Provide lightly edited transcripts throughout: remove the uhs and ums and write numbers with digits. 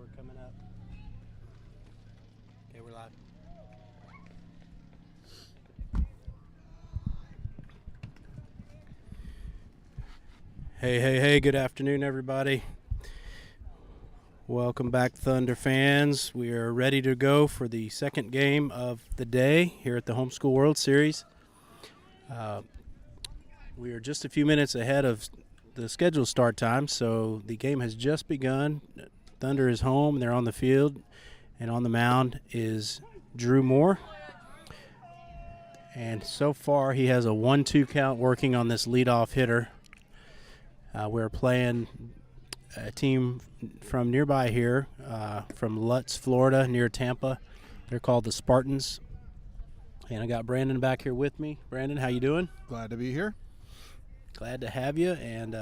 we're coming up. Okay, we're live. Hey, good afternoon, everybody. Welcome back, Thunder fans. We are ready to go for the second game of the day here at the Homeschool World Series. We are just a few minutes ahead of the scheduled start time, so the game has just begun. Thunder is home. They're on the field, and on the mound is Drew Moore. And so far, he has a 1-2 count working on this leadoff hitter. We're playing a team from nearby here, from Lutz, Florida, near Tampa. They're called the Spartans. And I got Brandon back here with me. Brandon, how you doing? Glad to be here. Glad to have you, and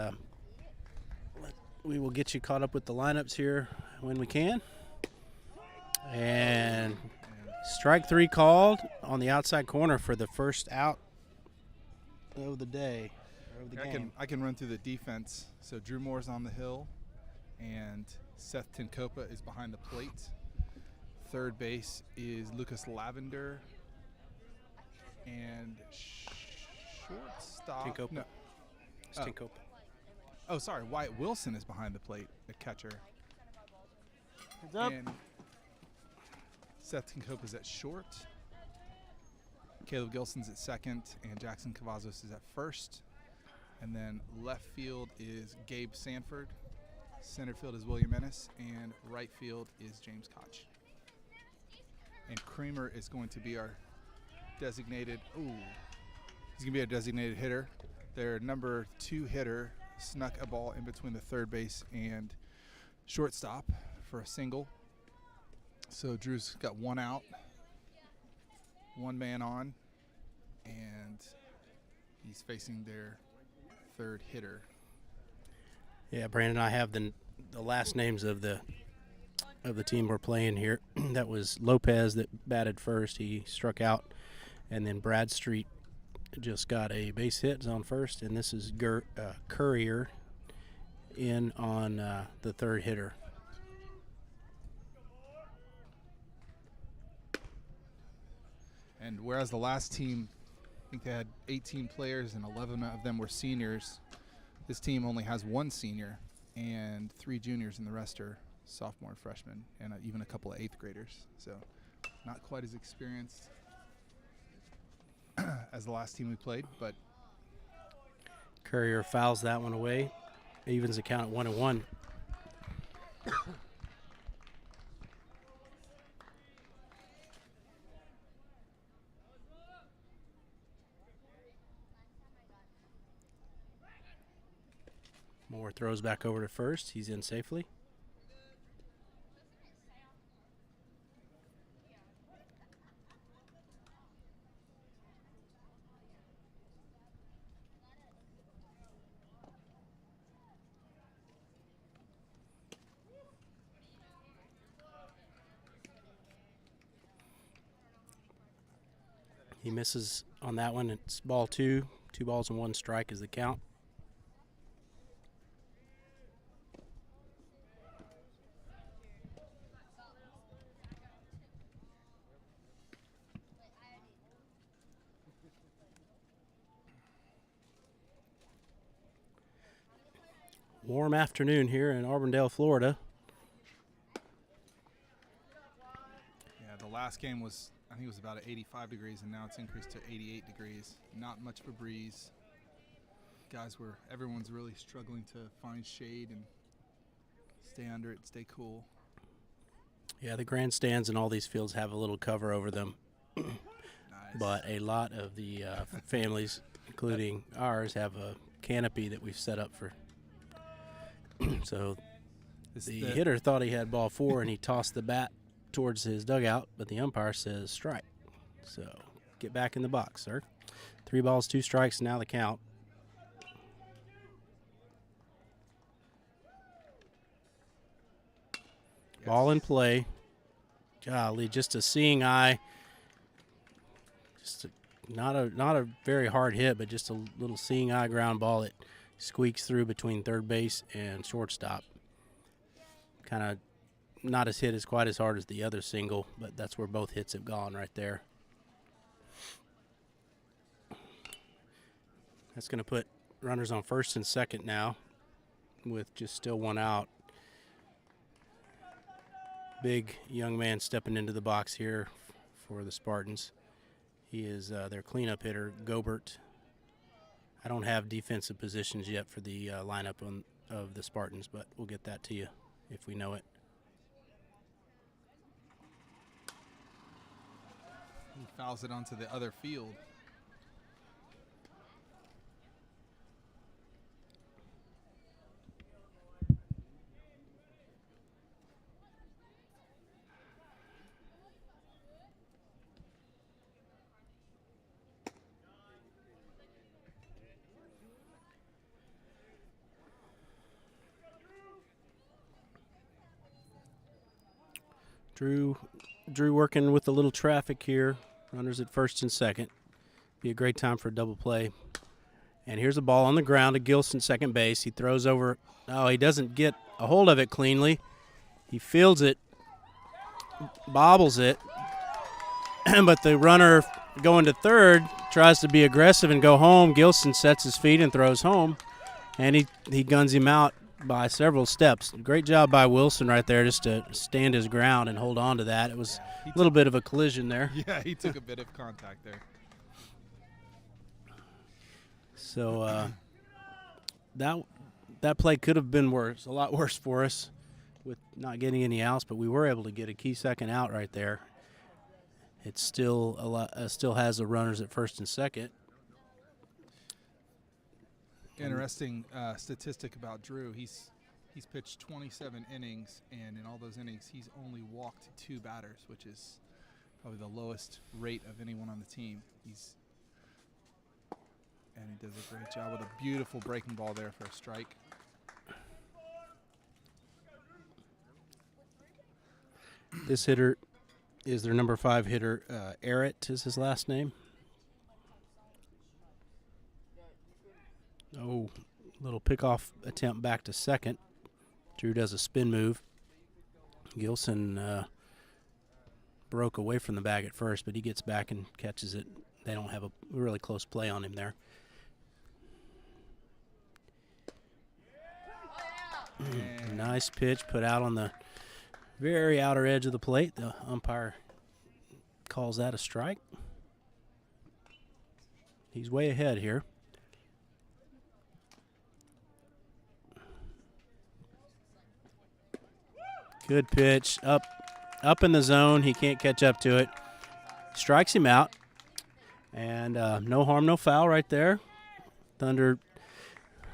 we will get you caught up with the lineups here when we can. And strike three called on the outside corner for the first out of the day. I can run through the defense. So Drew Moore's on the hill, and Seth Tinkopa is behind the plate. Third base is Lucas Lavender, and shortstop. Tinkopa. No. Tinkopa. Oh, sorry. Wyatt Wilson is behind the plate, the catcher. Heads up. And Seth Tinkopa's at short. Caleb Gilson's at second, and Jackson Cavazos is at first. And then left field is Gabe Sanford. Center field is William Ennis, and right field is James Koch. And Kramer is going to be our designated. He's going to be our designated hitter. Their number 2 hitter snuck a ball in between the third base and shortstop for a single. So Drew's got one out, one man on, and he's facing their third hitter. Yeah, Brandon, I have the last names of the team we're playing here. That was Lopez that batted first. He struck out, and then Bradstreet just got a base hit on first, and this is Courier in on the third hitter. And whereas the last team, I think they had 18 players and 11 of them were seniors, this team only has 1 senior and 3 juniors, and the rest are sophomore and freshmen, and even a couple of 8th graders. So not quite as experienced as the last team we played, but Courier fouls that one away. Evens the count at 1-1. Moore throws back over to first. He's in safely. He misses on that one. It's ball 2. 2 balls and 1 strike is the count. Warm afternoon here in Auburndale, Florida. yeah, the last game was, I think it was about 85 degrees, and now it's increased to 88 degrees. Not much of a breeze. Everyone's really struggling to find shade and stay under it, stay cool. Yeah, the grandstands in all these fields have a little cover over them. Nice. But a lot of the families, including ours, have a canopy that we've set up for. So the hitter thought he had ball 4, and he tossed the bat towards his dugout, but the umpire says strike. So get back in the box, sir. 3 balls, 2 strikes, now the count. Yes. Ball in play. Golly, just a seeing eye. Not a very hard hit, but just a little seeing eye ground ball. It squeaks through between third base and shortstop. Kind of not as hit as quite as hard as the other single, but that's where both hits have gone right there. That's going to put runners on first and second now with just still one out. Big young man stepping into the box here for the Spartans. He is their cleanup hitter, Gobert. I don't have defensive positions yet for the lineup of the Spartans, but we'll get that to you if we know it. He fouls it onto the other field. Drew working with a little traffic here. Runners at first and second. Be a great time for a double play. And here's a ball on the ground to Gilson, second base. He throws over. Oh, he doesn't get a hold of it cleanly. He fields it, bobbles it. But the runner going to third tries to be aggressive and go home. Gilson sets his feet and throws home. And he guns him out by several steps. Great job by Wilson right there just to stand his ground and hold on to that. It was a little bit of a collision there. Yeah, he took a bit of contact there. So that play could have been worse, a lot worse for us with not getting any outs, but we were able to get a key second out right there. It's still still has the runners at first and second. Interesting statistic about Drew. He's pitched 27 innings, and in all those innings, he's only walked 2 batters, which is probably the lowest rate of anyone on the team. And he does a great job with a beautiful breaking ball there for a strike. This hitter is their number 5 hitter. Arrett is his last name. Oh, little pickoff attempt back to second. Drew does a spin move. Gilson broke away from the bag at first, but he gets back and catches it. They don't have a really close play on him there. Nice pitch put out on the very outer edge of the plate. The umpire calls that a strike. He's way ahead here. Good pitch, up in the zone. He can't catch up to it. Strikes him out. And no harm, no foul right there. Thunder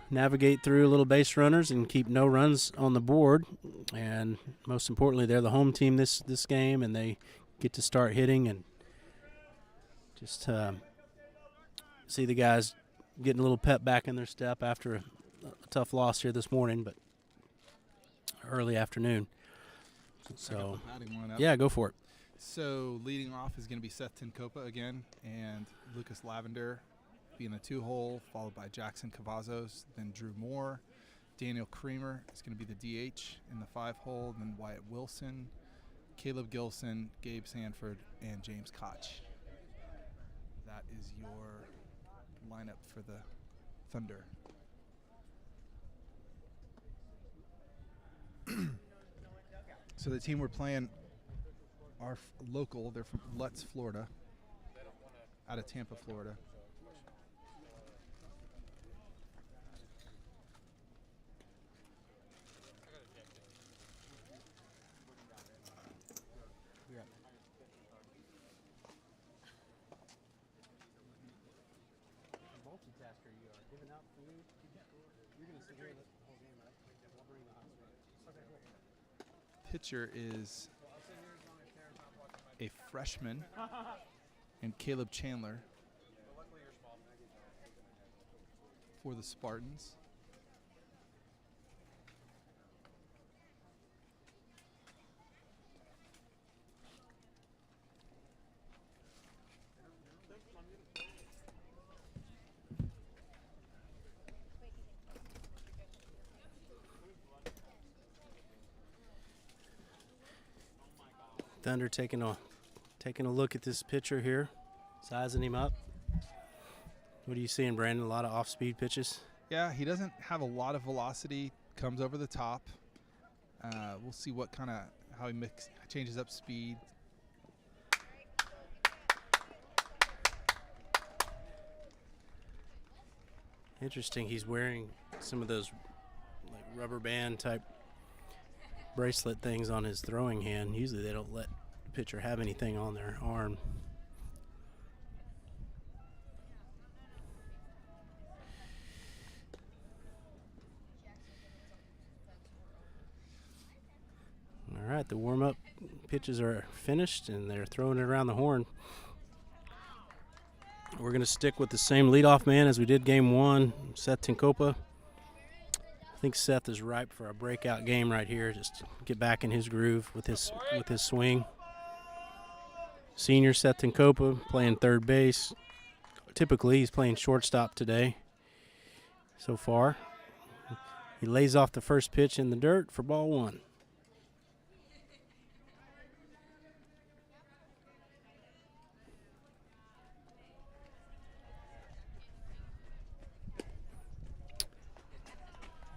navigate through little base runners and keep no runs on the board. And most importantly, they're the home team this game, and they get to start hitting and just see the guys getting a little pep back in their step after a tough loss here this morning, but early afternoon. So, yeah, go for it. So leading off is going to be Seth Tincopa again, and Lucas Lavender being the 2-hole, followed by Jackson Cavazos, then Drew Moore. Daniel Creamer is going to be the DH in the 5-hole, then Wyatt Wilson, Caleb Gilson, Gabe Sanford, and James Koch. That is your lineup for the Thunder. So the team we're playing are local. They're from Lutz, Florida, out of Tampa, Florida. Pitcher is a freshman, and Caleb Chandler for the Spartans. Thunder taking a look at this pitcher here, sizing him up. What are you seeing, Brandon? A lot of off-speed pitches? Yeah, he doesn't have a lot of velocity, comes over the top. We'll see how he changes up speed. Interesting, he's wearing some of those like rubber band type bracelet things on his throwing hand. Usually they don't let the pitcher have anything on their arm. All right, the warm-up pitches are finished, and they're throwing it around the horn. We're going to stick with the same leadoff man as we did game one, Seth Tinkopa. I think Seth is ripe for a breakout game right here, just to get back in his groove with his swing. Senior Seth Tinkopa playing third base. Typically, he's playing shortstop today so far. He lays off the first pitch in the dirt for ball one.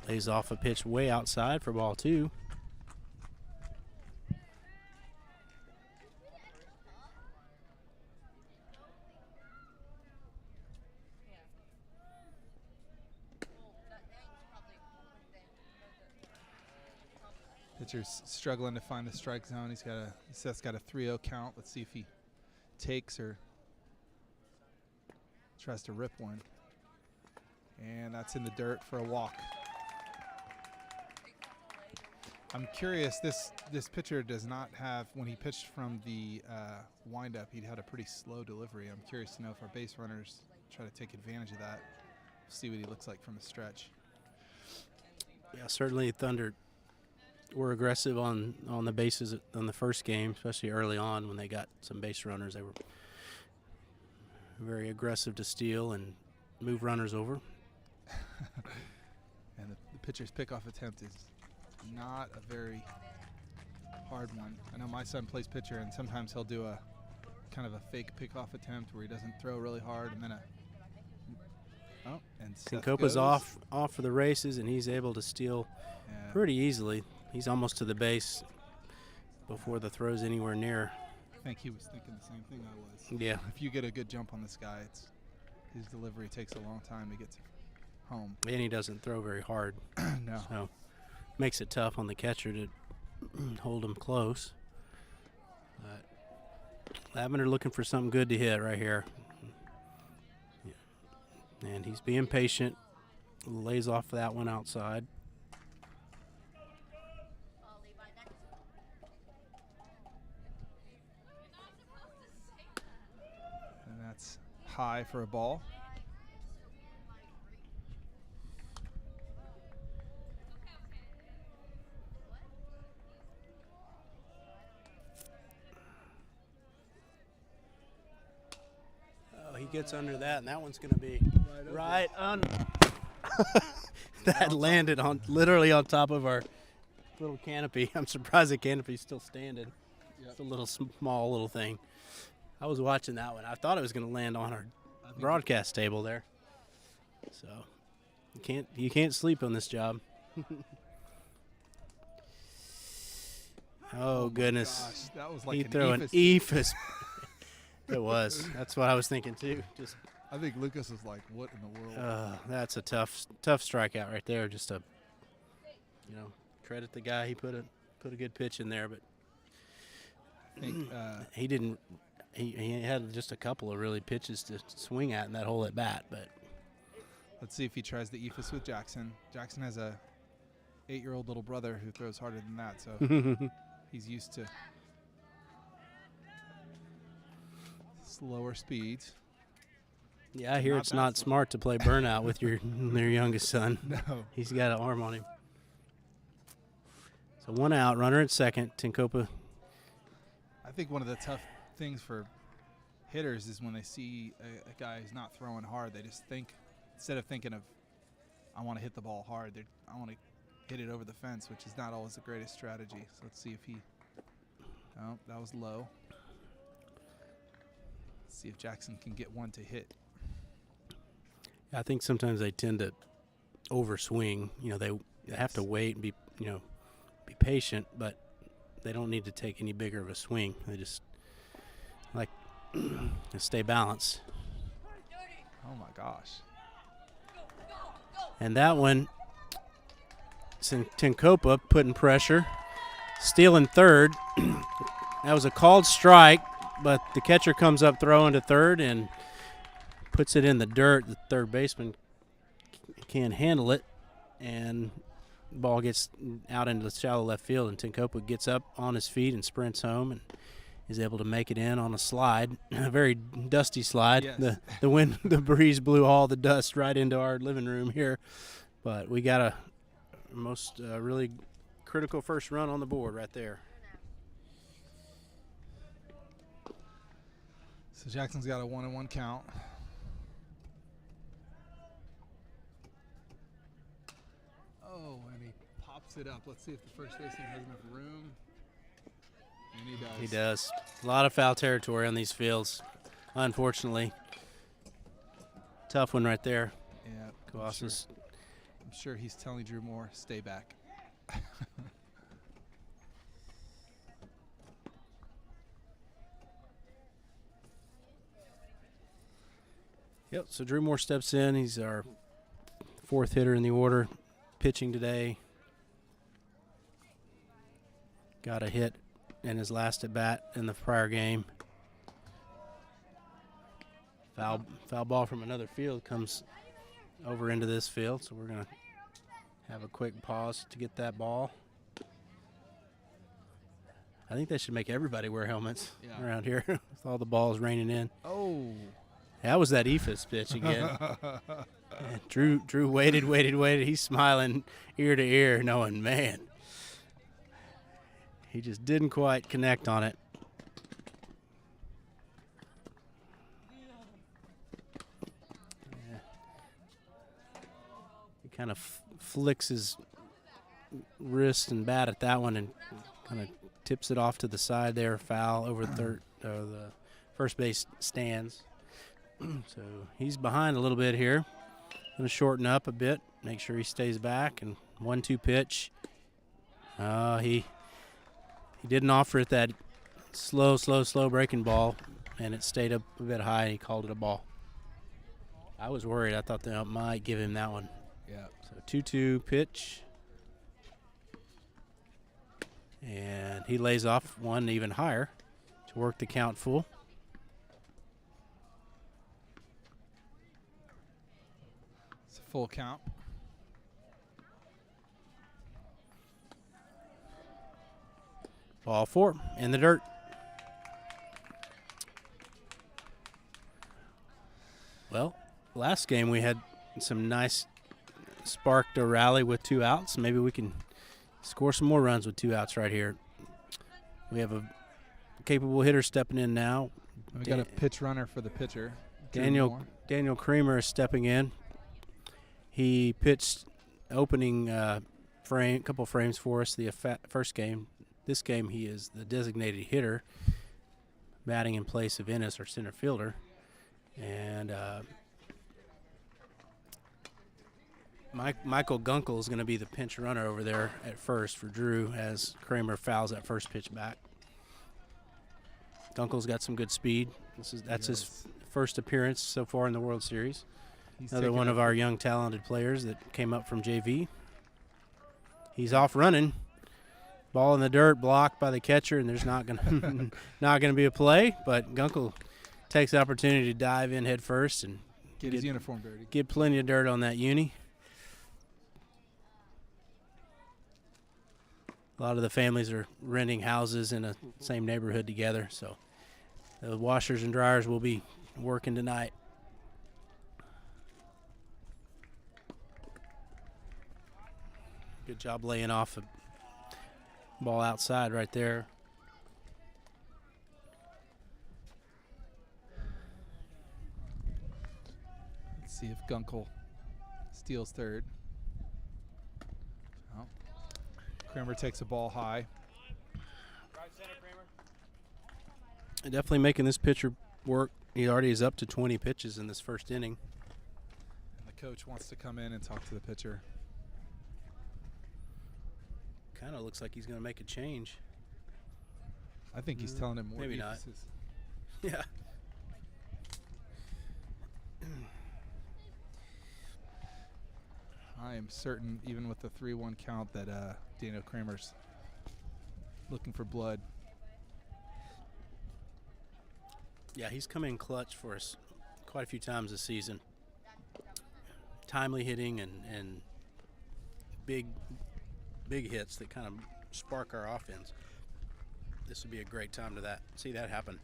Lays off a pitch way outside for ball two. Pitcher's struggling to find the strike zone. Seth's got a 3-0 count. Let's see if he takes or tries to rip one. And that's in the dirt for a walk. I'm curious, this pitcher does not have, when he pitched from the windup, he had a pretty slow delivery. I'm curious to know if our base runners try to take advantage of that. See what he looks like from the stretch. Yeah, certainly Thunder were aggressive on the bases on the first game, especially early on when they got some base runners. They were very aggressive to steal and move runners over. And the pitcher's pickoff attempt is not a very hard one. I know my son plays pitcher, and sometimes he'll do a kind of a fake pickoff attempt where he doesn't throw really hard, and then and Tinkopa's off for the races, and he's able to steal pretty easily. He's almost to the base before the throw's anywhere near. I think he was thinking the same thing I was. Yeah. If you get a good jump on this guy, his delivery takes a long time to get to home. And he doesn't throw very hard. No. So makes it tough on the catcher to hold him close. But Lavender looking for something good to hit right here. And he's being patient. Lays off that one outside. And that's high for a ball. He gets under that, and that one's going to be right under. That landed literally on top of our little canopy. I'm surprised the canopy's still standing. Yep. It's a little small little thing. I was watching that one. I thought it was going to land on our broadcast table there. So you can't sleep on this job. Oh goodness! Gosh, that was like he threw an eephus. It was. That's what I was thinking too. I think Lucas was like, "What in the world?" That's a tough strikeout right there. Just to, credit the guy. He put a good pitch in there, but I think, he didn't. He had just a couple of really pitches to swing at in that whole at bat. But let's see if he tries the eephus with Jackson. Jackson has a 8-year-old little brother who throws harder than that, so he's used to slower speeds. Yeah, I hear it's not smart to play burnout with your youngest son. No. He's got an arm on him. So one out, runner at second, Tinkopa. I think one of the tough things for hitters is when they see a guy who's not throwing hard, they just think, instead of thinking of, I want to hit the ball hard, I want to hit it over the fence, which is not always the greatest strategy. So let's see if he Oh, that was low. Let's see if Jackson can get one to hit. I think sometimes they tend to overswing. You know, they have to wait and be patient, but they don't need to take any bigger of a swing. They just like to stay balanced. Oh my gosh. And that one, Tinkopa putting pressure, stealing third. That was a called strike, but the catcher comes up throwing to third and puts it in the dirt. The third baseman can't handle it, and the ball gets out into the shallow left field, and Tinkopa gets up on his feet and sprints home and is able to make it in on a slide, a very dusty slide. Yes. The wind, the breeze blew all the dust right into our living room here, but we got a most really critical first run on the board right there. So Jackson's got a 1-1 count. Oh, and he pops it up. Let's see if the first baseman has enough room. And he does. He does. A lot of foul territory on these fields, unfortunately. Tough one right there. Yeah, Cavazos. I'm sure he's telling Drew Moore, stay back. Yep, so Drew Moore steps in. He's our fourth hitter in the order, pitching today. Got a hit in his last at-bat in the prior game. Foul ball from another field comes over into this field, so we're going to have a quick pause to get that ball. I think they should make everybody wear helmets around here with all the balls raining in. Oh. That was that Ephus pitch again. And Drew waited. He's smiling ear to ear, knowing, man, he just didn't quite connect on it. Yeah. He kind of flicks his wrist and bat at that one and kind of tips it off to the side there, foul over the first base stands. So he's behind a little bit here. Going to shorten up a bit, make sure he stays back. And 1-2 pitch. He didn't offer it that slow breaking ball, and it stayed up a bit high, and he called it a ball. I was worried. I thought they might give him that one. Yeah. So 2-2 pitch. And he lays off one even higher to work the count full. Full count. Ball 4 in the dirt. Well, last game we had some nice sparked a rally with 2 outs. Maybe we can score some more runs with 2 outs right here. We have a capable hitter stepping in now. We got a pitch runner for the pitcher. Daniel Creamer is stepping in. He pitched opening couple frames for us the first game. This game he is the designated hitter, batting in place of Ennis, our center fielder. And Michael Gunkel is going to be the pinch runner over there at first for Drew as Kramer fouls that first pitch back. Gunkel's got some good speed. That's his first appearance so far in the World Series. Another one of our young talented players that came up from JV. He's off running. Ball in the dirt, blocked by the catcher, and there's not gonna be a play. But Gunkel takes the opportunity to dive in head first and get his uniform dirty. Get plenty of dirt on that uni. A lot of the families are renting houses in the same neighborhood together, so the washers and dryers will be working tonight. Good job laying off a ball outside right there. Let's see if Gunkel steals third. Oh. Kramer takes a ball high. Right center, Kramer. Definitely making this pitcher work. He already is up to 20 pitches in this first inning. And the coach wants to come in and talk to the pitcher. Kind of looks like he's going to make a change. I think he's telling him more. Maybe not. Yeah. I am certain, even with the 3-1 count, that Daniel Kramer's looking for blood. Yeah, he's come in clutch for us quite a few times this season. Timely hitting and big hits that kind of spark our offense. This would be a great time to see that happen.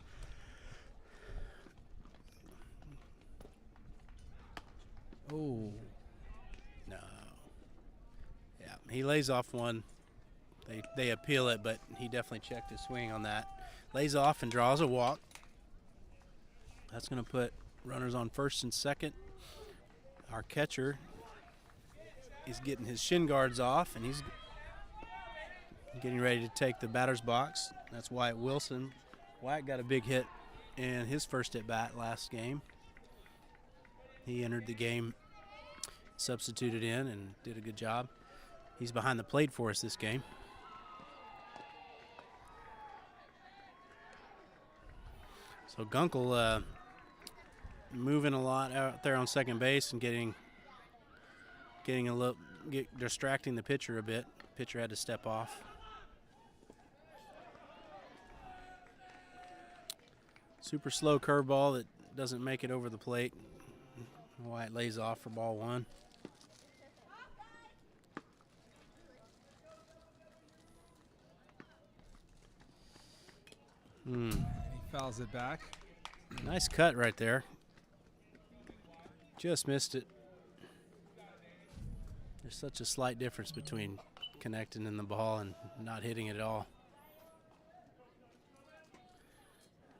Oh, no. Yeah, he lays off one. They appeal it, but he definitely checked his swing on that. Lays off and draws a walk. That's going to put runners on first and second. Our catcher is getting his shin guards off, and he's getting ready to take the batter's box. That's Wyatt Wilson. Wyatt got a big hit in his first at-bat last game. He entered the game, substituted in, and did a good job. He's behind the plate for us this game. So Gunkel moving a lot out there on second base and getting a little, distracting the pitcher a bit. Pitcher had to step off. Super slow curveball that doesn't make it over the plate. Wyatt lays off for ball one. He fouls it back. Nice cut right there. Just missed it. There's such a slight difference between connecting in the ball and not hitting it at all.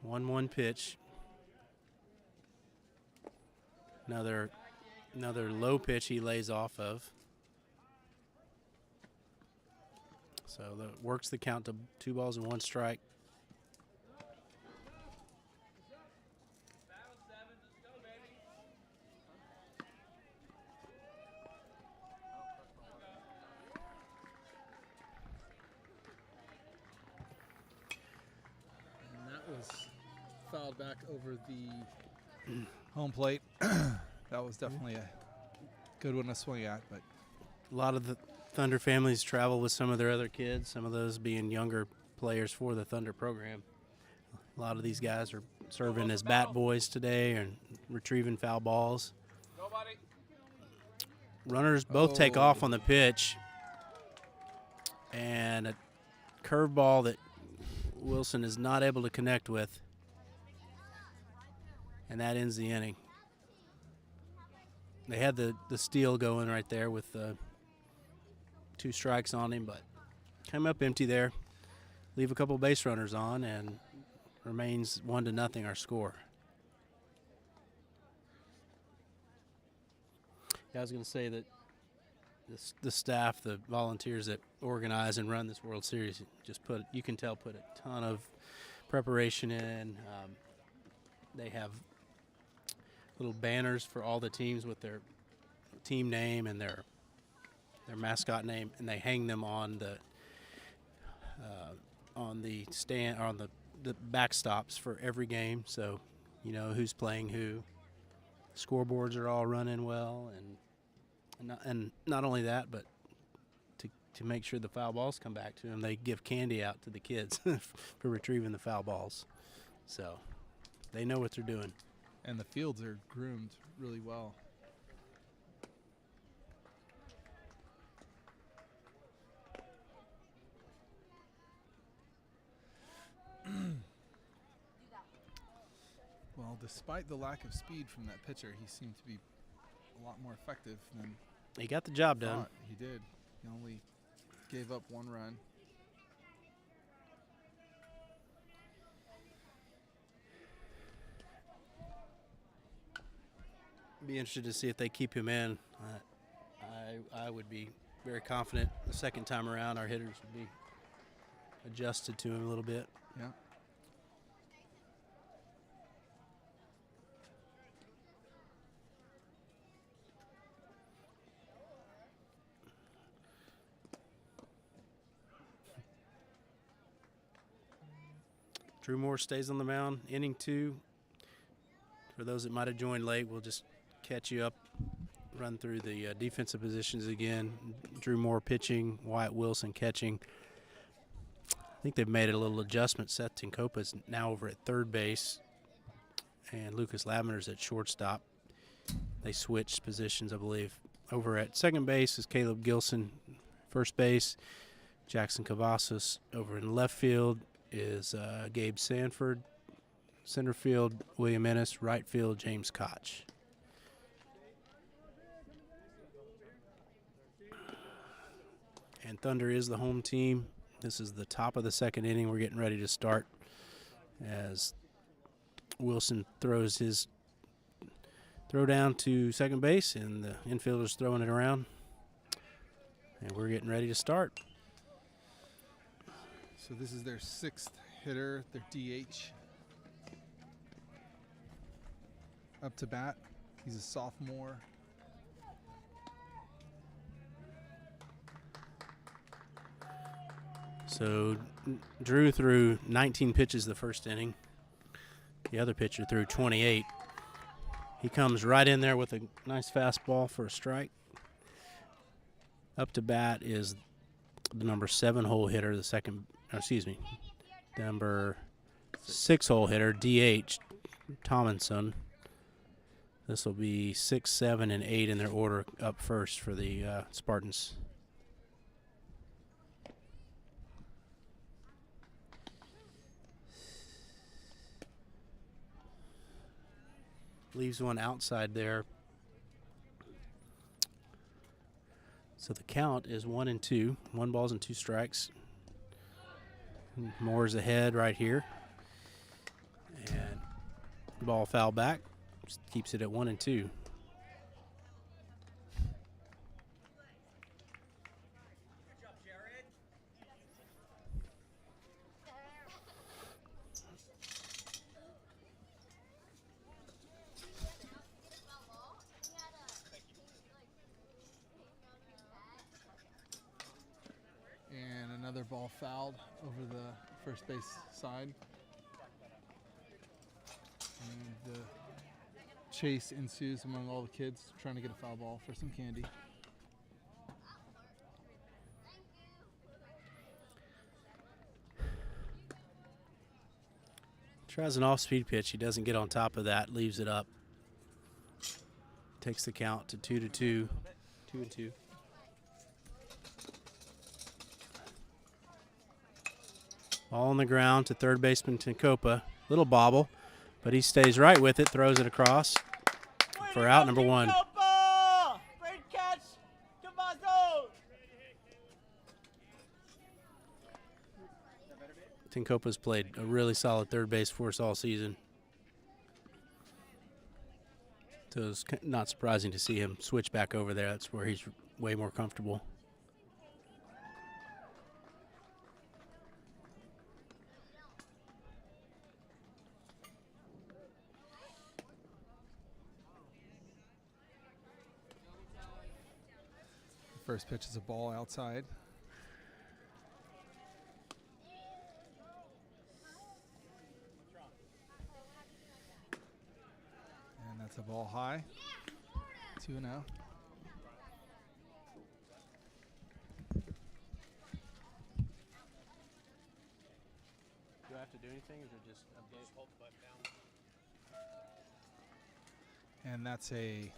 1-1 pitch. Another low pitch he lays off of. So that works the count to 2 balls and 1 strike. Fouled back over the home plate. That was definitely a good one to swing at. But a lot of the Thunder families travel with some of their other kids, some of those being younger players for the Thunder program. A lot of these guys are serving as bat boys today and retrieving foul balls. Runners both take off on the pitch, and a curveball that Wilson is not able to connect with. And that ends the inning. They had the steal going right there with 2 strikes on him, but came up empty there. Leave a couple base runners on, and remains 1-0 our score. Yeah, I was going to say that the staff, the volunteers that organize and run this World Series, put a ton of preparation in. They have little banners for all the teams with their team name and their mascot name, and they hang them on the stand, or on the backstops for every game, so you know who's playing who. Scoreboards are all running well, and not only that, but to make sure the foul balls come back to them, they give candy out to the kids for retrieving the foul balls. So they know what they're doing. And the fields are groomed really well. Well, despite the lack of speed from that pitcher, he seemed to be a lot more effective than he got the job done. thought. He did. He only gave up 1 run. Be interested to see if they keep him in. I would be very confident the second time around. Our hitters would be adjusted to him a little bit. Yeah. Drew Moore stays on the mound. Inning 2. For those that might have joined late, we'll just catch you up, run through the defensive positions again. Drew Moore pitching, Wyatt Wilson catching. I think they've made a little adjustment. Seth Tinkopa's now over at third base, and Lucas Lavender's at shortstop. They switched positions, I believe. Over at second base is Caleb Gilson, first base. Jackson Cavazos. Over in left field is Gabe Sanford. Center field, William Ennis. Right field, James Koch. And Thunder is the home team. This is the top of the second inning. We're getting ready to start as Wilson throws his throw down to second base, and the infielder's throwing it around. And we're getting ready to start. So this is their 6th hitter, their DH. Up to bat. He's a sophomore. So Drew threw 19 pitches the first inning. The other pitcher threw 28. He comes right in there with a nice fastball for a strike. Up to bat is the number 7 hole hitter, number 6 hole hitter, DH, Tomlinson. This will be 6, 7, and 8 in their order up first for the Spartans. Leaves one outside there. So the count is 1-2. 1 balls and 2 strikes. Moore's ahead right here. And ball foul back. Just keeps it at 1-2. And another ball fouled over the first base side. And the chase ensues among all the kids trying to get a foul ball for some candy. Tries an off-speed pitch. He doesn't get on top of that. Leaves it up. Takes the count to 2-2. 2-2. Ball on the ground to third baseman Tinkopa. Little bobble, but he stays right with it. Throws it across for out number 1. Great catch, Cavazos. Tinkopa's played a really solid third base for us all season. So it's not surprising to see him switch back over there. That's where he's way more comfortable. First pitch is a ball outside. And that's a ball high. 2-0. Do I have to do anything, or is it just update? Hold the button down. And that's a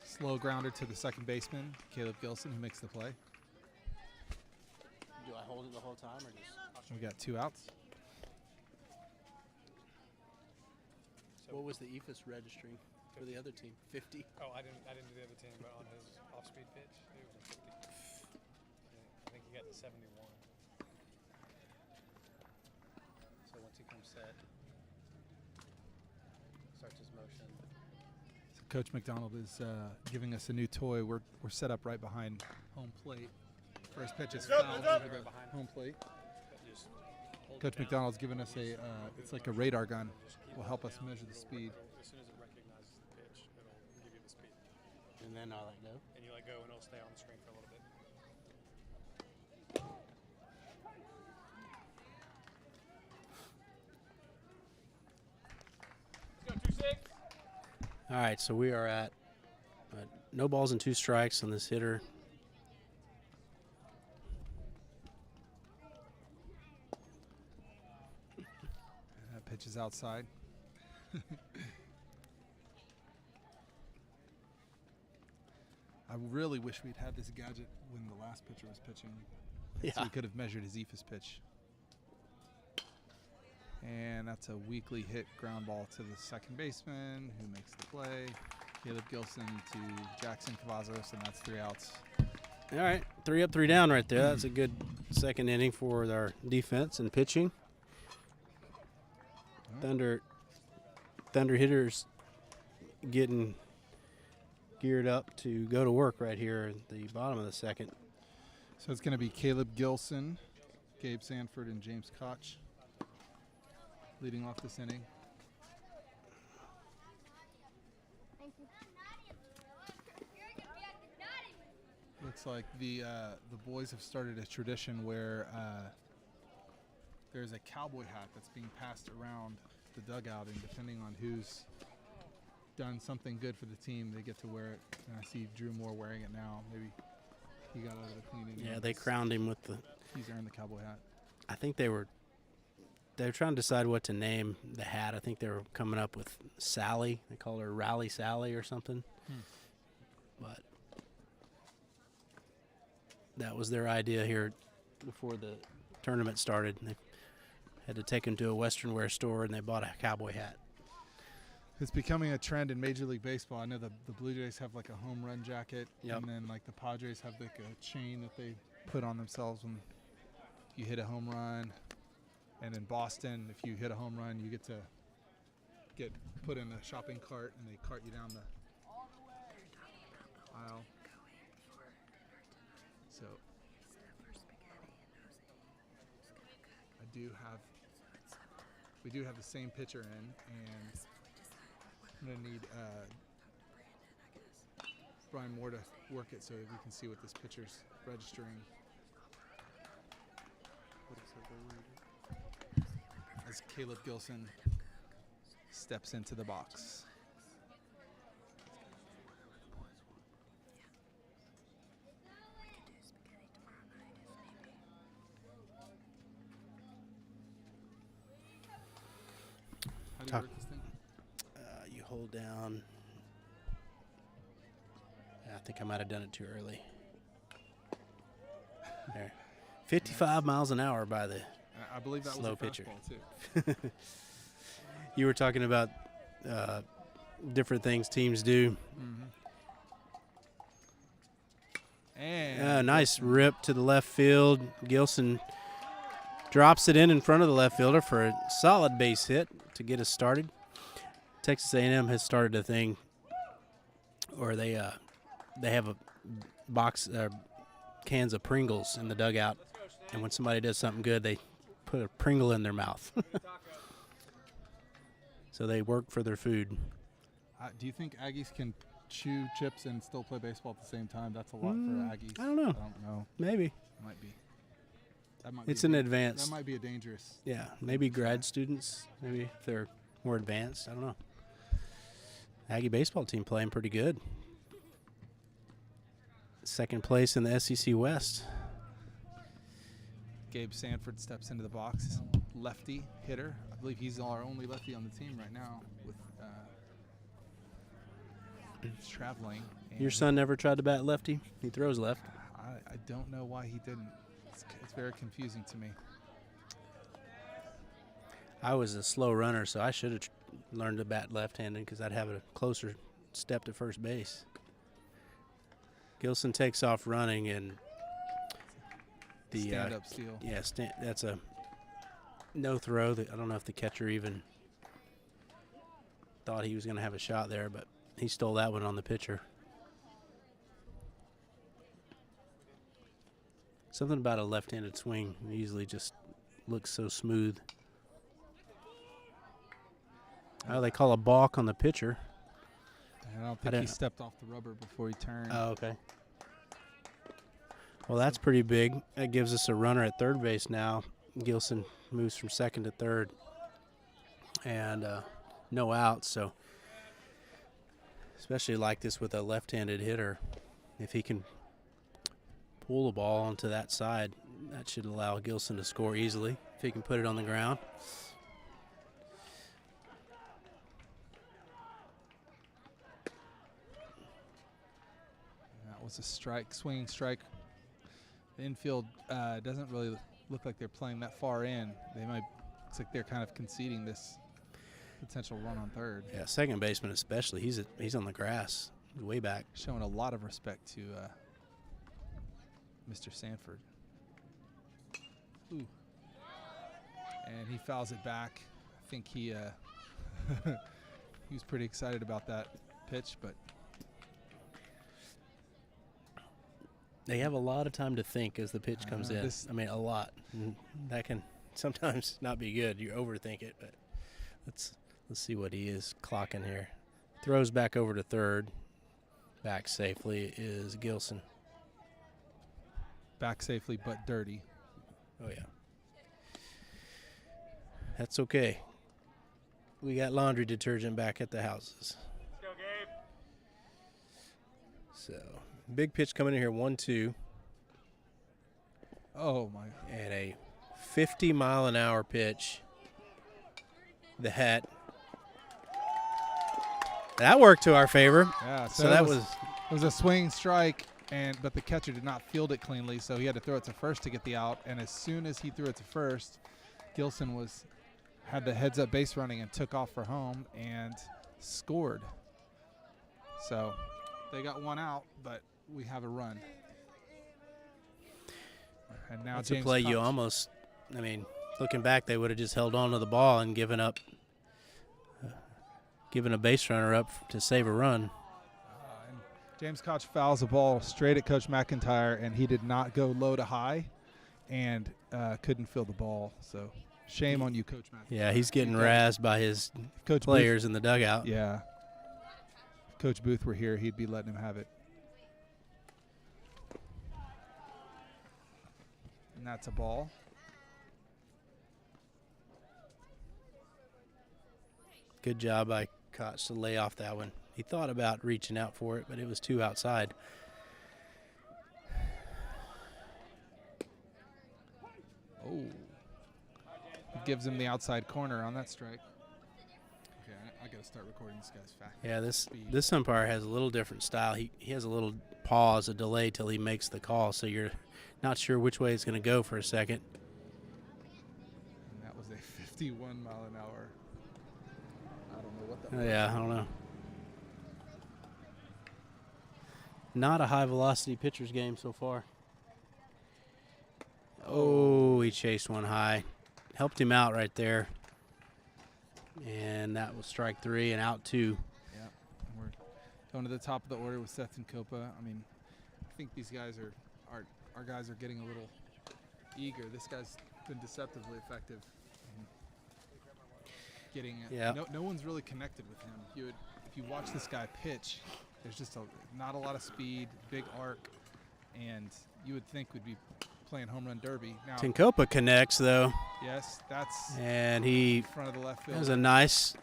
slow grounder to the second baseman, Caleb Gilson, who makes the play. Do I hold it the whole time, or just? We got 2 outs. What was the EFIS registering for the other team? 50. Oh, I didn't do the other team, but on his off-speed pitch, it was a 50. I think he got to 71. So once he comes set, starts his motion. So Coach Mcdonald is giving us a new toy. We're set up right behind home plate. First pitch is fouled over the home plate. Coach McDonald's given us it's like a radar gun. Will help us measure the speed. As soon as it recognizes the pitch, it'll give you the speed. And then I'll let go. And you let go, and it'll stay on the screen for a little bit. All right, so we are at no balls and 2 strikes on this hitter. That pitch is outside. I really wish we'd had this gadget when the last pitcher was pitching. Yeah. So we could have measured his eephus pitch. And that's a weakly hit ground ball to the second baseman, who makes the play. Caleb Gilson to Jackson Cavazos, and that's 3 outs. All right, 3 up, 3 down right there. That's a good second inning for our defense and pitching. Thunder hitters getting geared up to go to work right here at the bottom of the second. So it's going to be Caleb Gilson, Gabe Sanford, and James Koch leading off this inning. Looks like the boys have started a tradition where there's a cowboy hat that's being passed around the dugout, and depending on who's done something good for the team, they get to wear it. And I see Drew Moore wearing it now. Maybe he got out of the cleaning. Yeah, they crowned him with the. He's earned the cowboy hat. I think they were trying to decide what to name the hat. I think they were coming up with Sally. They called her Rally Sally or something. But that was their idea here before the tournament started. They had to take him to a Western wear store, and they bought a cowboy hat. It's becoming a trend in Major League Baseball. I know the Blue Jays have like a home run jacket, and then like the Padres have like a chain that they put on themselves when you hit a home run. And in Boston, if you hit a home run, you get to get put in a shopping cart, and they cart you down the aisle. So we do have the same pitcher in, and I'm going to need Brian Moore to work it so that we can see what this pitcher's registering. As Caleb Gilson steps into the box. How do you work this thing? You hold down. I think I might have done it too early. There. 55 miles an hour by the I believe that slow was a pitcher. fastball too. You were talking about different things teams do. And Nice rip to the left field. Gilson drops it in front of the left fielder for a solid base hit to get us started. Texas A&M has started a thing where they have a box cans of Pringles in the dugout, and when somebody does something good, they put a Pringle in their mouth. So they work for their food. do you think Aggies can chew chips and still play baseball at the same time? That's a lot for Aggies. I don't know. I don't know. Maybe. Might be. That might It's be an a- advanced. That might be a dangerous. Yeah, maybe grad students, maybe if they're more advanced. I don't know. Aggie baseball team playing pretty good. Second place in the SEC West. Gabe Sanford steps into the box. Lefty hitter. I believe he's our only lefty on the team right now. With he's traveling. Your son never tried to bat lefty? He throws left. I don't know why he didn't. It's very confusing to me. I was a slow runner, so I should have learned to bat left-handed because I'd have a closer step to first base. Gilson takes off running, and the Stand-up steal. Yeah, that's a no throw. I don't know if the catcher even thought he was going to have a shot there, but he stole that one on the pitcher. Something about a left-handed swing usually just looks so smooth. Oh, they call a balk on the pitcher. I don't think he stepped off the rubber before he turned. Oh, okay. Well, that's pretty big. That gives us a runner at third base now. Gilson moves from second to third. And no outs, so Especially like this with a left-handed hitter. If he can pull the ball onto that side, that should allow Gilson to score easily if he can put it on the ground. That was a strike, swinging strike. The infield doesn't really look like they're playing that far in. Looks like they're kind of conceding this potential run on third. Yeah, second baseman especially. He's on the grass, way back. Showing a lot of respect to Mr. Sanford. Ooh. And he fouls it back. I think he he was pretty excited about that pitch, but they have a lot of time to think as the pitch comes in. I mean, a lot. That can sometimes not be good. You overthink it, but let's see what he is clocking here. Throws back over to third. Back safely is Gilson. Back safely but dirty. Oh, yeah. That's okay. We got laundry detergent back at the houses. Let's go, Gabe. So, big pitch coming in here, 1-2. Oh, my. And a 50-mile-an-hour pitch. The hat. That worked to our favor. Yeah, So that was it was a swinging strike, but the catcher did not field it cleanly, so he had to throw it to first to get the out. And as soon as he threw it to first, Gilson had the heads-up base running and took off for home and scored. So they got one out, but we have a run. And now that's James a play Koch. you almost, I mean, looking back, they would have just held on to the ball and given a base runner up to save a run. And James Koch fouls the ball straight at Coach McIntyre, and he did not go low to high and couldn't field the ball. So shame on you, Coach McIntyre. Yeah, he's getting razzed by his Coach players in the dugout. Yeah. If Coach Booth were here, he'd be letting him have it. And that's a ball. Good job by Koch to lay off that one. He thought about reaching out for it, but it was too outside. Oh. It gives him the outside corner on that strike. Okay, I got to start recording this guy's fast. Yeah, this umpire has a little different style. He has a little pause, a delay till he makes the call, so you're not sure which way it's going to go for a second. And that was a 51 mile an hour. I don't know what that was. Yeah, I don't know. Not a high velocity pitcher's game so far. Oh, he chased one high. Helped him out right there. And that was strike 3 and out 2. Yeah, we're going to the top of the order with Seth and Copa. I mean, I think these guys our guys are getting a little eager. This guy's been deceptively effective in getting it. Yeah. No one's really connected with him. If you watch this guy pitch, there's just not a lot of speed, big arc, and you would think we'd be playing home run derby. Now, Tinkopa connects though. yes, that's And he in front of the left field. has a nice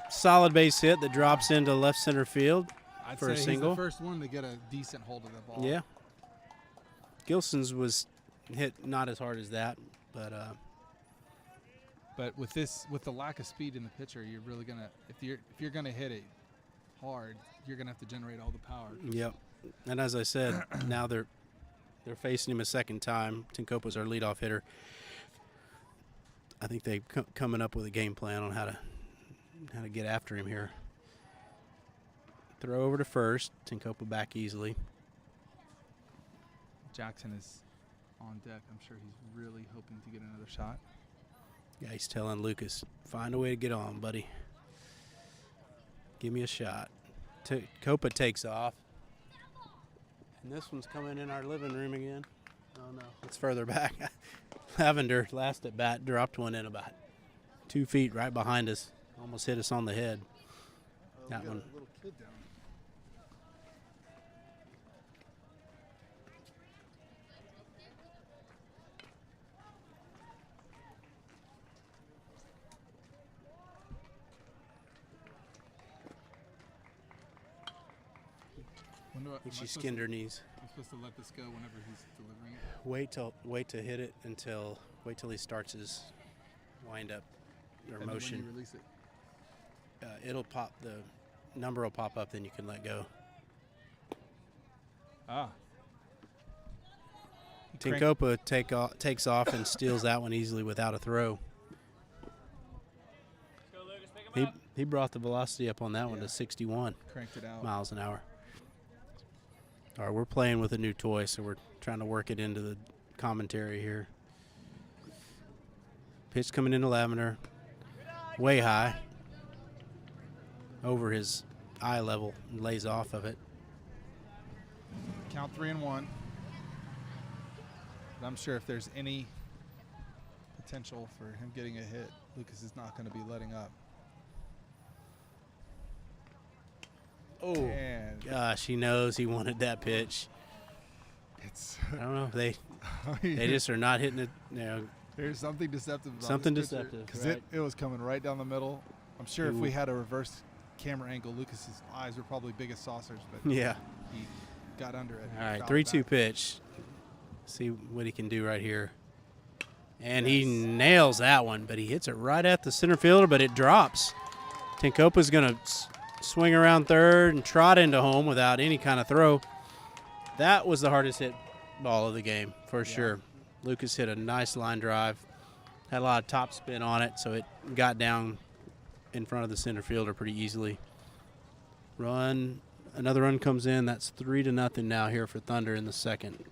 solid base hit that drops into left center field. I'd for say a single. He's the first one to get a decent hold of the ball. Yeah. Gilson's was hit not as hard as that, but But with the lack of speed in the pitcher, you're really gonna if you're gonna hit it hard, you're gonna have to generate all the power. yep. And as I said, now they're facing him a second time. Tinkopa's our leadoff hitter. I think they're coming up with a game plan on how to get after him here. Throw over to first. Tinkopa back easily. Jackson is on deck. I'm sure he's really hoping to get another shot. Yeah, he's telling Lucas, find a way to get on, buddy. Give me a shot. Copa takes off. And this one's coming in our living room again. Oh, no. It's further back. Lavender, last at bat, dropped one in about 2 feet right behind us. Almost hit us on the head. That one. A little kid down. I She skinned her knees. I'm supposed to let this go whenever he's delivering it. Wait to hit it wait till he starts his wind up or And motion. then when you release it. It'll pop, the number will pop up, then you can let go. Ah. Tinkopa takes off and steals that one easily without a throw. Let's go, Lucas. Pick him up. He brought the velocity up on that one Yeah. to 61 Cranked it out. miles an hour. All right, we're playing with a new toy, so we're trying to work it into the commentary here. Pitch coming into Lavender. Way high. Over his eye level. And lays off of it. Count 3-1. But I'm sure if there's any potential for him getting a hit, Lucas is not going to be letting up. Oh, And gosh, he knows he wanted that pitch. it's I don't know if they just are not hitting it. You know, there's something deceptive about Something this picture, deceptive, because right. it was coming right down the middle. I'm sure if we Ooh. had a reverse camera angle, Lucas's eyes were probably big as saucers, but yeah. he got under it. All right, Fouled 3-2 back. pitch. See what he can do right here. And he nails that one, but he hits it right at the center fielder, but it drops. Tinkopa's going to swing around third and trot into home without any kind of throw. That was the hardest hit ball of the game, for sure. Lucas hit a nice line drive. Had a lot of top spin on it, so it got down in front of the center fielder pretty easily. Another run comes in. That's 3-0 now here for Thunder in the second.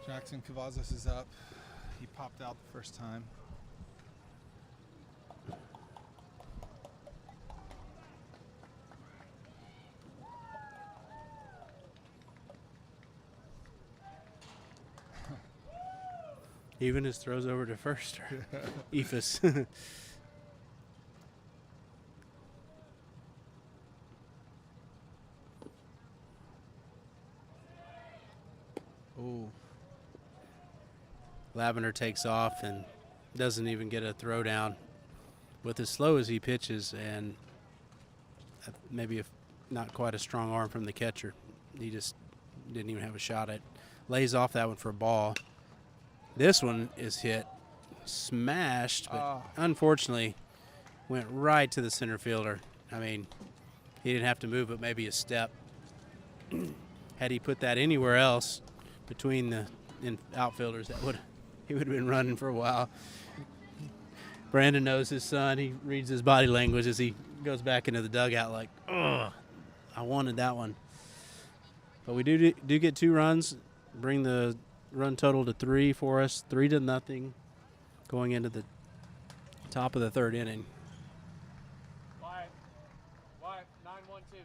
Jackson Cavazos is up. He popped out the first time. Even his throws over to first. Ephus. Oh, Lavender takes off and doesn't even get a throw down with as slow as he pitches, and maybe not quite a strong arm from the catcher. He just didn't even have a shot at. Lays off that one for a ball. This one is hit, smashed, but unfortunately went right to the center fielder. I mean, he didn't have to move but maybe a step. Had he put that anywhere else between the outfielders, he would have been running for a while. Brandon knows his son. He reads his body language as he goes back into the dugout like, ugh, I wanted that one. But we do get 2 runs, bring the run total to 3 for us, 3-0 going into the top of the third inning. Wyatt, 9-1-2.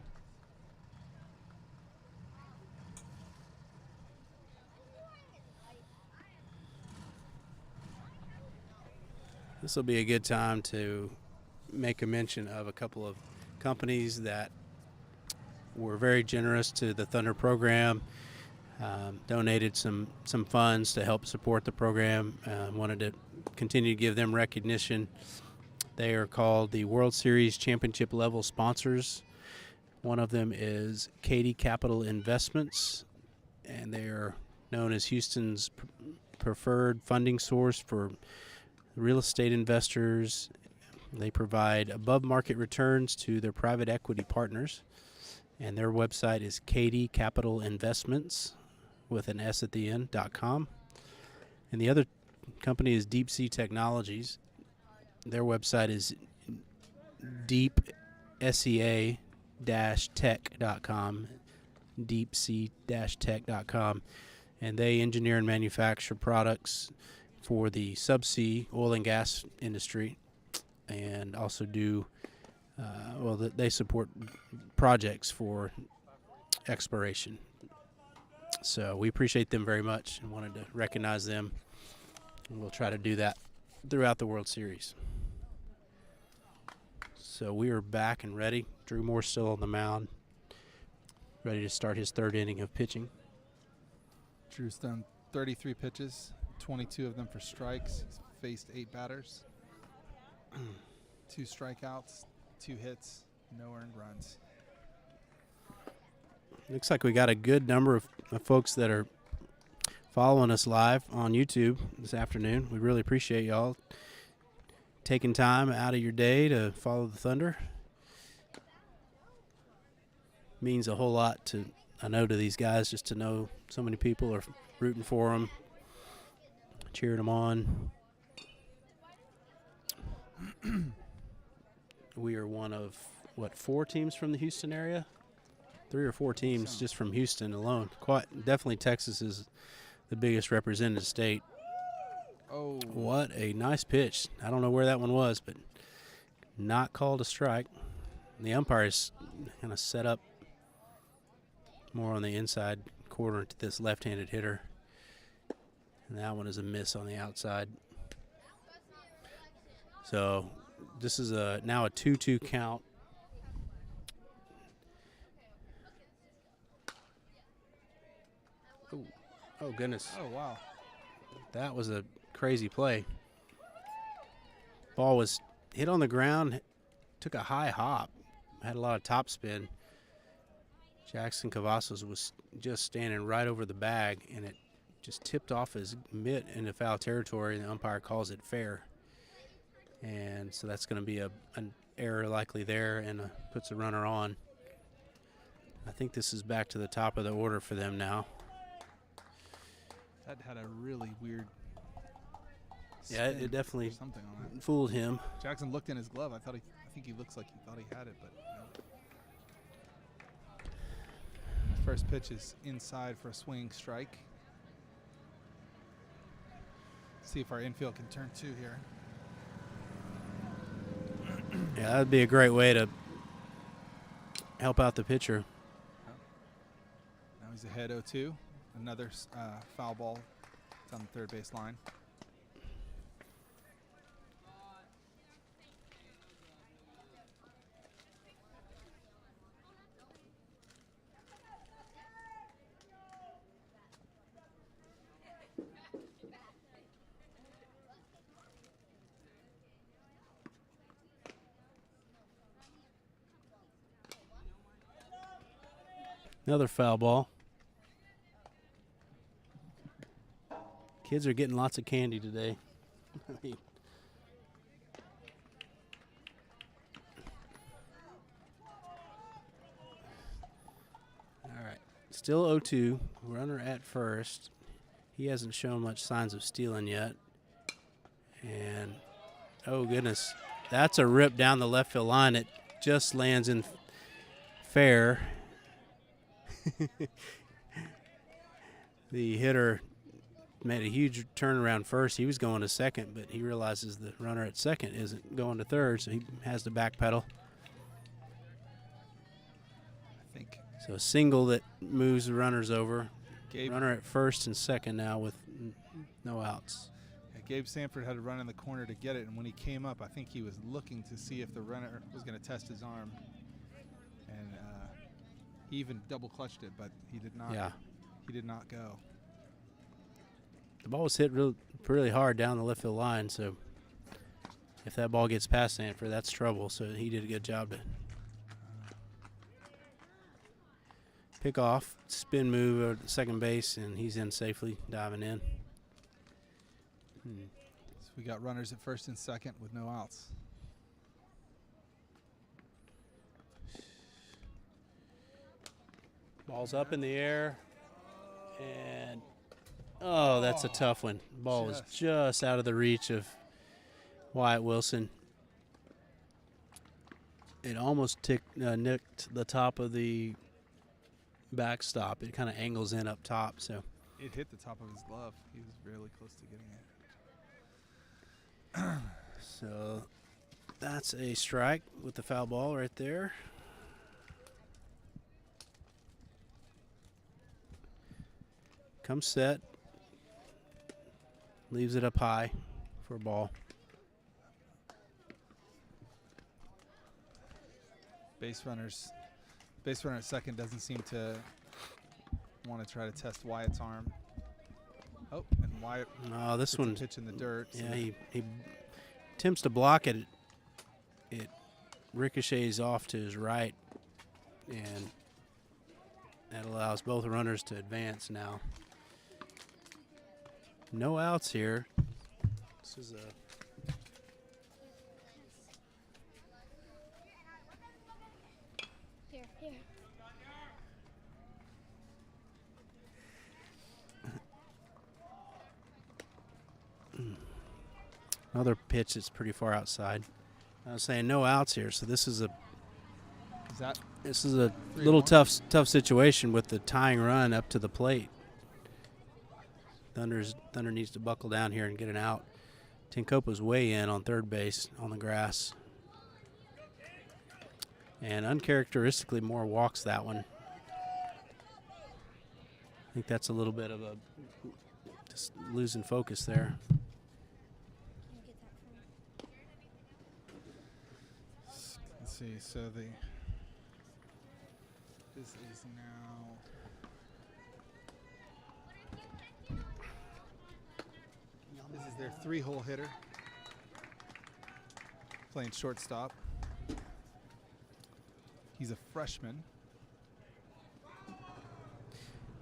This will be a good time to make a mention of a couple of companies that were very generous to the Thunder program, donated some funds to help support the program. Wanted to continue to give them recognition. They are called the World Series Championship level sponsors. One of them is Katy Capital Investments, and they are known as Houston's preferred funding source for real estate investors. They provide above market returns to their private equity partners, and their website is Katy Capital Investments with an S at the end.com. And the other company is Deep Sea Technologies. Their website is deepsea-tech.com, deepsea-tech.com, and they engineer and manufacture products for the subsea oil and gas industry, and also do they support projects for exploration. So we appreciate them very much and wanted to recognize them, and we'll try to do that throughout the World Series. So we are back and ready. Drew Moore still on the mound, ready to start his third inning of pitching. Drew's done 33 pitches, 22 of them for strikes. He's faced 8 batters, 2 strikeouts, 2 hits, no earned runs. Looks like we got a good number of folks that are following us live on YouTube this afternoon. We really appreciate y'all taking time out of your day to follow the Thunder. Means a whole lot to, I know, to these guys, just to know so many people are rooting for them, cheering them on. We are one of, 4 teams from the Houston area? 3 or 4 teams just from Houston alone. Definitely Texas is the biggest represented state. Oh. What a nice pitch. I don't know where that one was, but not called a strike. The umpire's kind of set up more on the inside corner to this left-handed hitter. And that one is a miss on the outside. So this is now a 2-2 count. Oh, goodness. Oh, wow. That was a crazy play. Ball was hit on the ground, took a high hop, had a lot of top spin. Jackson Cavazos was just standing right over the bag, and it just tipped off his mitt into foul territory, and the umpire calls it fair. And so that's going to be an error likely there, and puts a runner on. I think this is back to the top of the order for them now. That had a really weird Yeah, it definitely something on it. fooled him. Jackson looked in his glove. I think he looks like he thought he had it, but no. The first pitch is inside for a swinging strike. See if our infield can turn 2 here. Yeah, that would be a great way to help out the pitcher. Now he's ahead 0-2. Another foul ball. It's on the third base line. Another foul ball. Kids are getting lots of candy today. All right. Still 0-2. Runner at first. He hasn't shown much signs of stealing yet. And, oh, goodness. That's a rip down the left field line. It just lands in fair. The hitter made a huge turnaround first. He was going to second, but he realizes the runner at second isn't going to third, so he has to backpedal. I think So a single that moves the runners over. Gabe, Runner at first and second now with no outs. Gabe Sanford had to run in the corner to get it, and when he came up, I think he was looking to see if the runner was going to test his arm. And he even double clutched it, but he did not. Yeah. He did not go. The ball was hit really hard down the left field line, so if that ball gets past Sanford, that's trouble. So he did a good job to pick off, spin move over to second base, and he's in safely, diving in. So we got runners at first and second with no outs. Ball's up in the air, and oh, that's a tough one. Ball was just out of the reach of Wyatt Wilson. It almost nicked the top of the backstop. It kind of angles in up top, so. It hit the top of his glove. He was really close to getting it. So that's a strike with the foul ball right there. Comes set. Leaves it up high for a ball. Base runner at second doesn't seem to want to try to test Wyatt's arm. Oh, and Wyatt This gets a one, pitch in the dirt. yeah, he attempts to block it. It ricochets off to his right, and that allows both runners to advance now. No outs here. This is a Here. another pitch that's pretty far outside. I was saying no outs here, so this is a little tough situation with the tying run up to the plate. Thunder needs to buckle down here and get an out. Tinkopa's way in on third base on the grass. And uncharacteristically more walks that one. I think that's a little bit of a just losing focus there. Let's see. So this is now this is their 3-hole hitter playing shortstop. He's a freshman.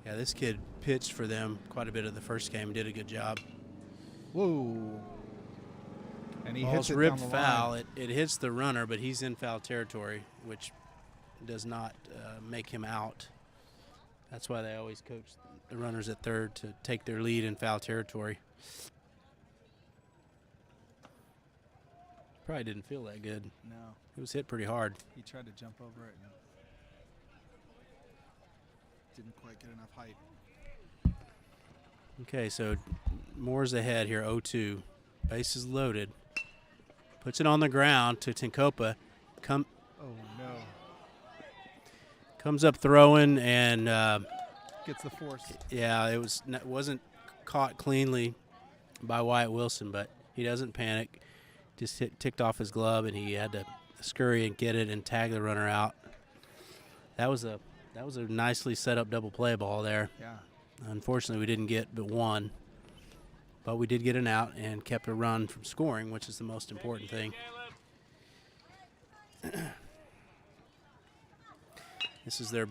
Yeah, this kid pitched for them quite a bit of the first game. Did a good job. Whoa! And he Ball's hits it ripped down the foul. line. It hits the runner, but he's in foul territory, which does not make him out. That's why they always coach the runners at third to take their lead in foul territory. Probably didn't feel that good. No, It was hit pretty hard. he tried to jump over it and didn't quite get enough height. Okay, so Moore's ahead here, 0-2. Base is loaded. Puts it on the ground to Tinkopa. Oh no! Comes up throwing and Gets the force. yeah, it wasn't caught cleanly by Wyatt Wilson, but he doesn't panic. Just ticked off his glove, and he had to scurry and get it and tag the runner out. That was a nicely set up double play ball there. Yeah. Unfortunately, we didn't get but one, but we did get an out and kept a run from scoring, which is the most important thing. This is their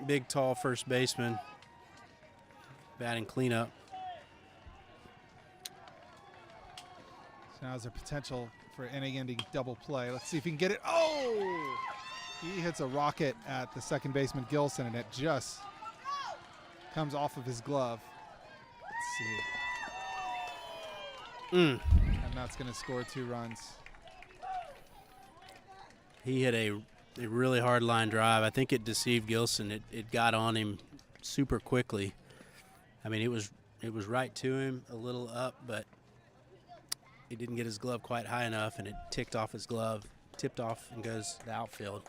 big, tall first baseman batting cleanup. So now is there potential for inning-ending double play. Let's see if he can get it. Oh! He hits a rocket at the second baseman Gilson, and it just comes off of his glove. Let's see. And that's going to score 2 runs. He hit a really hard line drive. I think it deceived Gilson. It got on him super quickly. I mean, it was right to him, a little up, but he didn't get his glove quite high enough, and it ticked off his glove, tipped off, and goes to the outfield.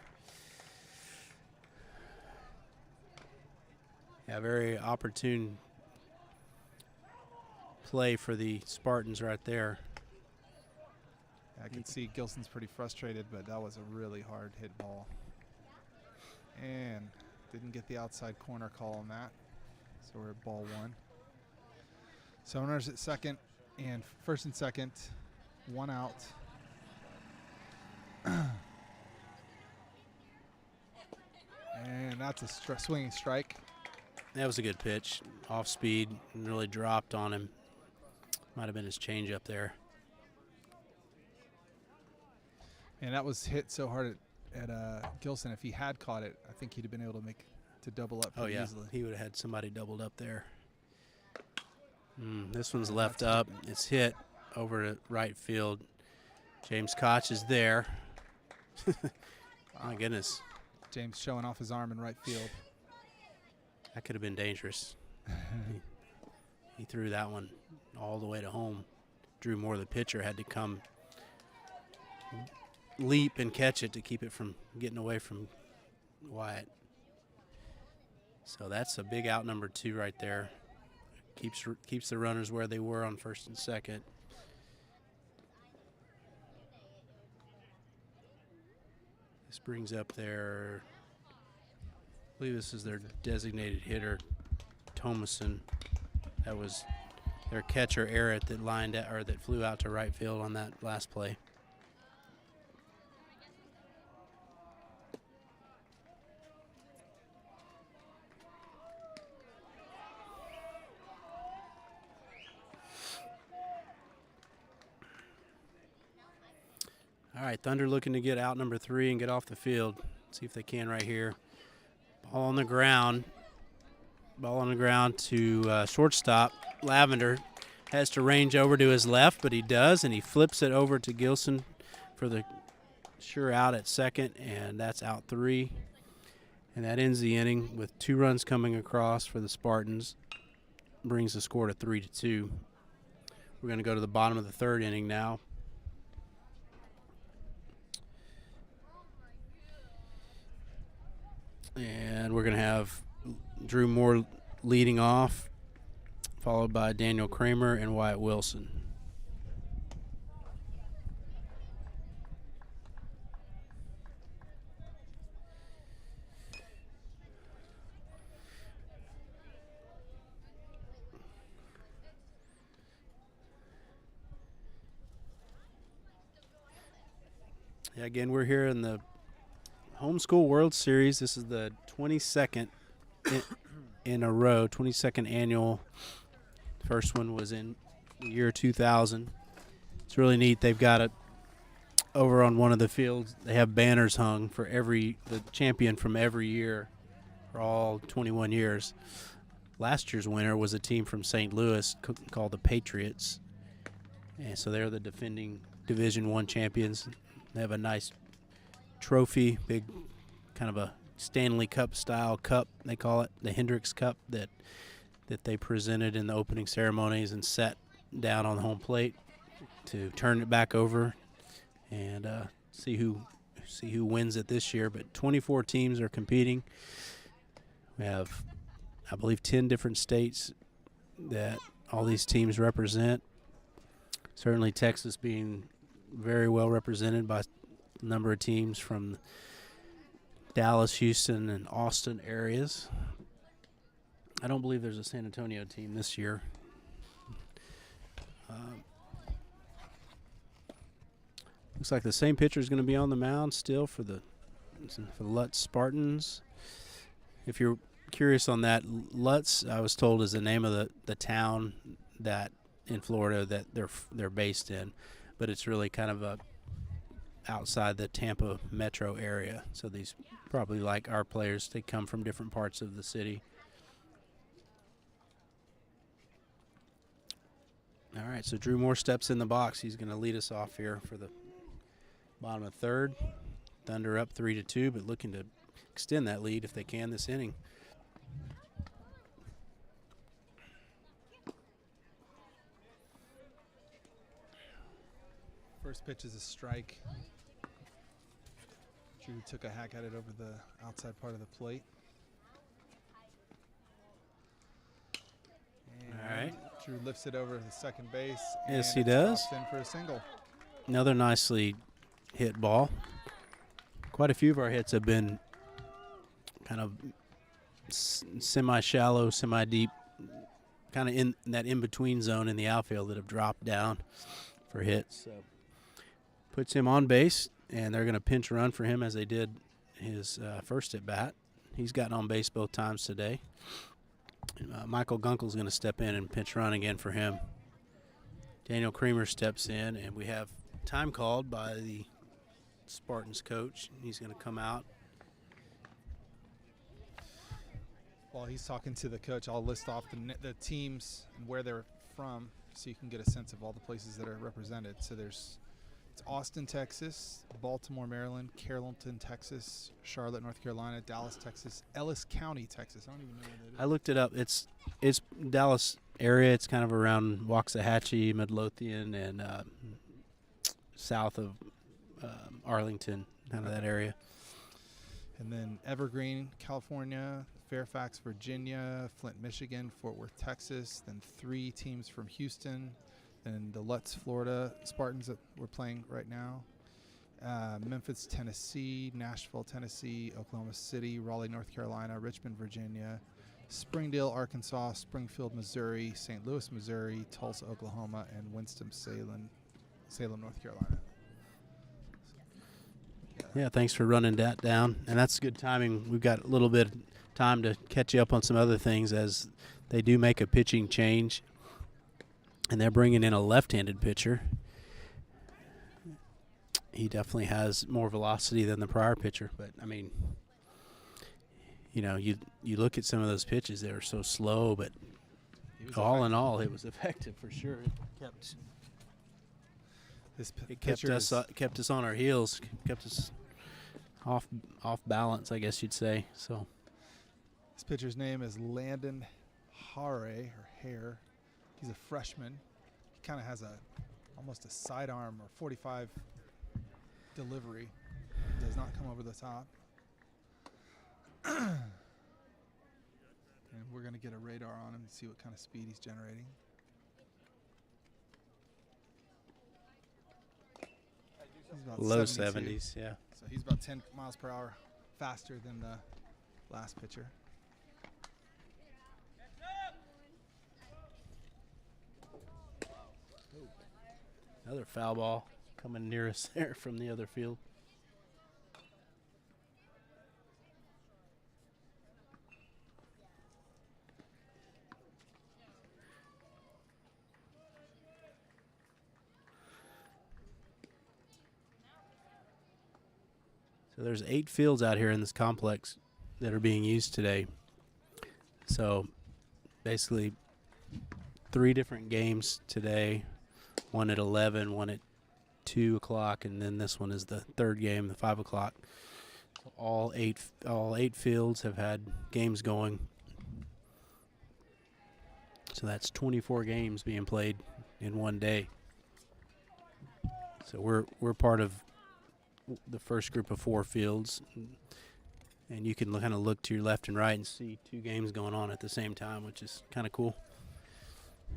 Yeah, very opportune play for the Spartans right there. I can see Gilson's pretty frustrated, but that was a really hard hit ball. And didn't get the outside corner call on that. So we're at ball 1. So runners at second and first and second, 1 out. And that's a swinging strike. That was a good pitch. Off speed and really dropped on him. Might have been his changeup there. And that was hit so hard at Gilson. If he had caught it, I think he'd have been able to double up pretty easily. He would have had somebody doubled up there. This one's left up. It's hit over to right field. James Koch is there. My goodness. James showing off his arm in right field. That could have been dangerous. He threw that one all the way to home. Drew Moore, the pitcher, had to come leap and catch it to keep it from getting away from Wyatt. So that's a big out, number 2 right there. Keeps the runners where they were on first and second. This brings up their, I believe this is their designated hitter, Thomason. That was their catcher, Eric, that flew out to right field on that last play. All right, Thunder looking to get out number 3 and get off the field. See if they can right here. Ball on the ground. Ball on the ground to shortstop. Lavender has to range over to his left, but he does, and he flips it over to Gilson for the sure out at second, and that's out 3. And that ends the inning with 2 runs coming across for the Spartans. Brings the score to 3-2. We're going to go to the bottom of the 3rd inning now. And we're going to have Drew Moore leading off, followed by Daniel Kramer and Wyatt Wilson. Yeah, again, we're here in the Homeschool World Series. This is the 22nd in a row, 22nd annual. First one was in the year 2000. It's really neat. They've got it over on one of the fields. They have banners hung for the champion from every year for all 21 years. Last year's winner was a team from St. Louis called the Patriots. And so they're the defending Division I champions. They have a nice trophy, big kind of a Stanley Cup style cup, they call it, the Hendricks Cup, that they presented in the opening ceremonies and set down on the home plate to turn it back over and see who wins it this year. But 24 teams are competing. We have, I believe, 10 different states that all these teams represent. Certainly Texas being very well represented by a number of teams from Dallas, Houston, and Austin areas. I don't believe there's a San Antonio team this year. Looks like the same pitcher is going to be on the mound still for the Lutz Spartans. If you're curious on that, Lutz, I was told, is the name of the town that in Florida that they're based in, but it's really kind of outside the Tampa metro area. So these probably, like our players, they come from different parts of the city. All right, so Drew Moore steps in the box. He's going to lead us off here for the bottom of 3rd. Thunder up 3-2, but looking to extend that lead if they can this inning. First pitch is a strike. Drew took a hack at it over the outside part of the plate. And all right. Drew lifts it over to second base. Yes, and he it's does. tossed in for a single. Another nicely hit ball. Quite a few of our hits have been kind of semi-shallow, semi-deep, kind of in that in-between zone in the outfield that have dropped down for hits. So puts him on base, and they're going to pinch run for him as they did his first at-bat. He's gotten on base both times today. Michael Gunkel's going to step in and pinch run again for him. Daniel Kramer steps in, and we have time called by the Spartans coach. He's going to come out. While he's talking to the coach, I'll list off the teams and where they're from so you can get a sense of all the places that are represented. So it's Austin, Texas, Baltimore, Maryland, Carrollton, Texas, Charlotte, North Carolina, Dallas, Texas, Ellis County, Texas. I don't even know where that is. I looked it up. It's Dallas area. It's kind of around Waxahachie, Midlothian, and south of Arlington, kind of that area. And then Evergreen, California, Fairfax, Virginia, Flint, Michigan, Fort Worth, Texas. Then 3 teams from Houston. And the Lutz, Florida Spartans that we're playing right now. Memphis, Tennessee, Nashville, Tennessee, Oklahoma City, Raleigh, North Carolina, Richmond, Virginia, Springdale, Arkansas, Springfield, Missouri, St. Louis, Missouri, Tulsa, Oklahoma, and Winston-Salem, North Carolina. Yeah, thanks for running that down. And that's good timing. We've got a little bit of time to catch you up on some other things as they do make a pitching change. And they're bringing in a left-handed pitcher. he definitely has more velocity than the prior pitcher. But, I mean, you know, you look at some of those pitches, they were so slow, but all in all, it was effective for sure. It kept us on our heels, kept us off balance, I guess you'd say. So this pitcher's name is Landon Hare. He's a freshman. He kind of has almost a sidearm or 45 delivery. Does not come over the top. And we're going to get a radar on him to see what kind of speed he's generating. He's about low 72. 70s, yeah. So he's about 10 miles per hour faster than the last pitcher. Another foul ball coming near us there from the other field. So there's 8 fields out here in this complex that are being used today. So basically 3 different games today, one at 11, one at 2 o'clock, and then this one is the third game, the 5 o'clock. So all eight fields have had games going. So that's 24 games being played in one day. So we're part of the first group of 4 fields, and you can kind of look to your left and right and see 2 games going on at the same time, which is kind of cool.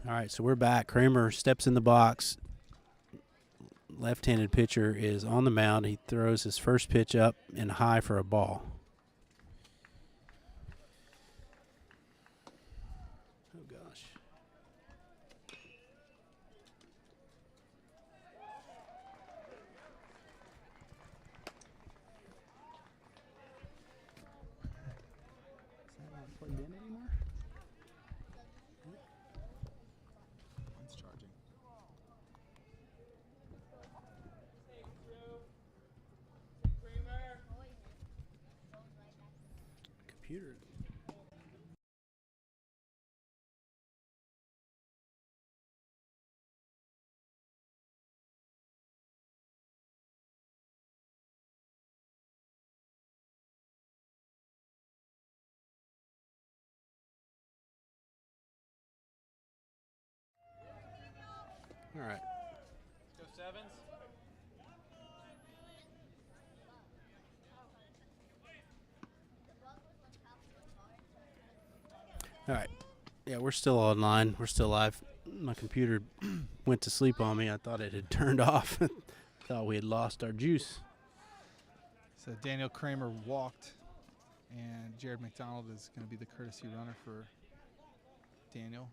All right, so we're back. Kramer steps in the box. Left-handed pitcher is on the mound. He throws his first pitch up and high for a ball. Oh, gosh. Is that not plugged in anymore? Mine's charging. Computer. All right. Let's go sevens. All right. Yeah, we're still online. We're still live. My computer went to sleep on me. I thought it had turned off. Thought we had lost our juice. So Daniel Kramer walked, and Jared McDonald is going to be the courtesy runner for Daniel.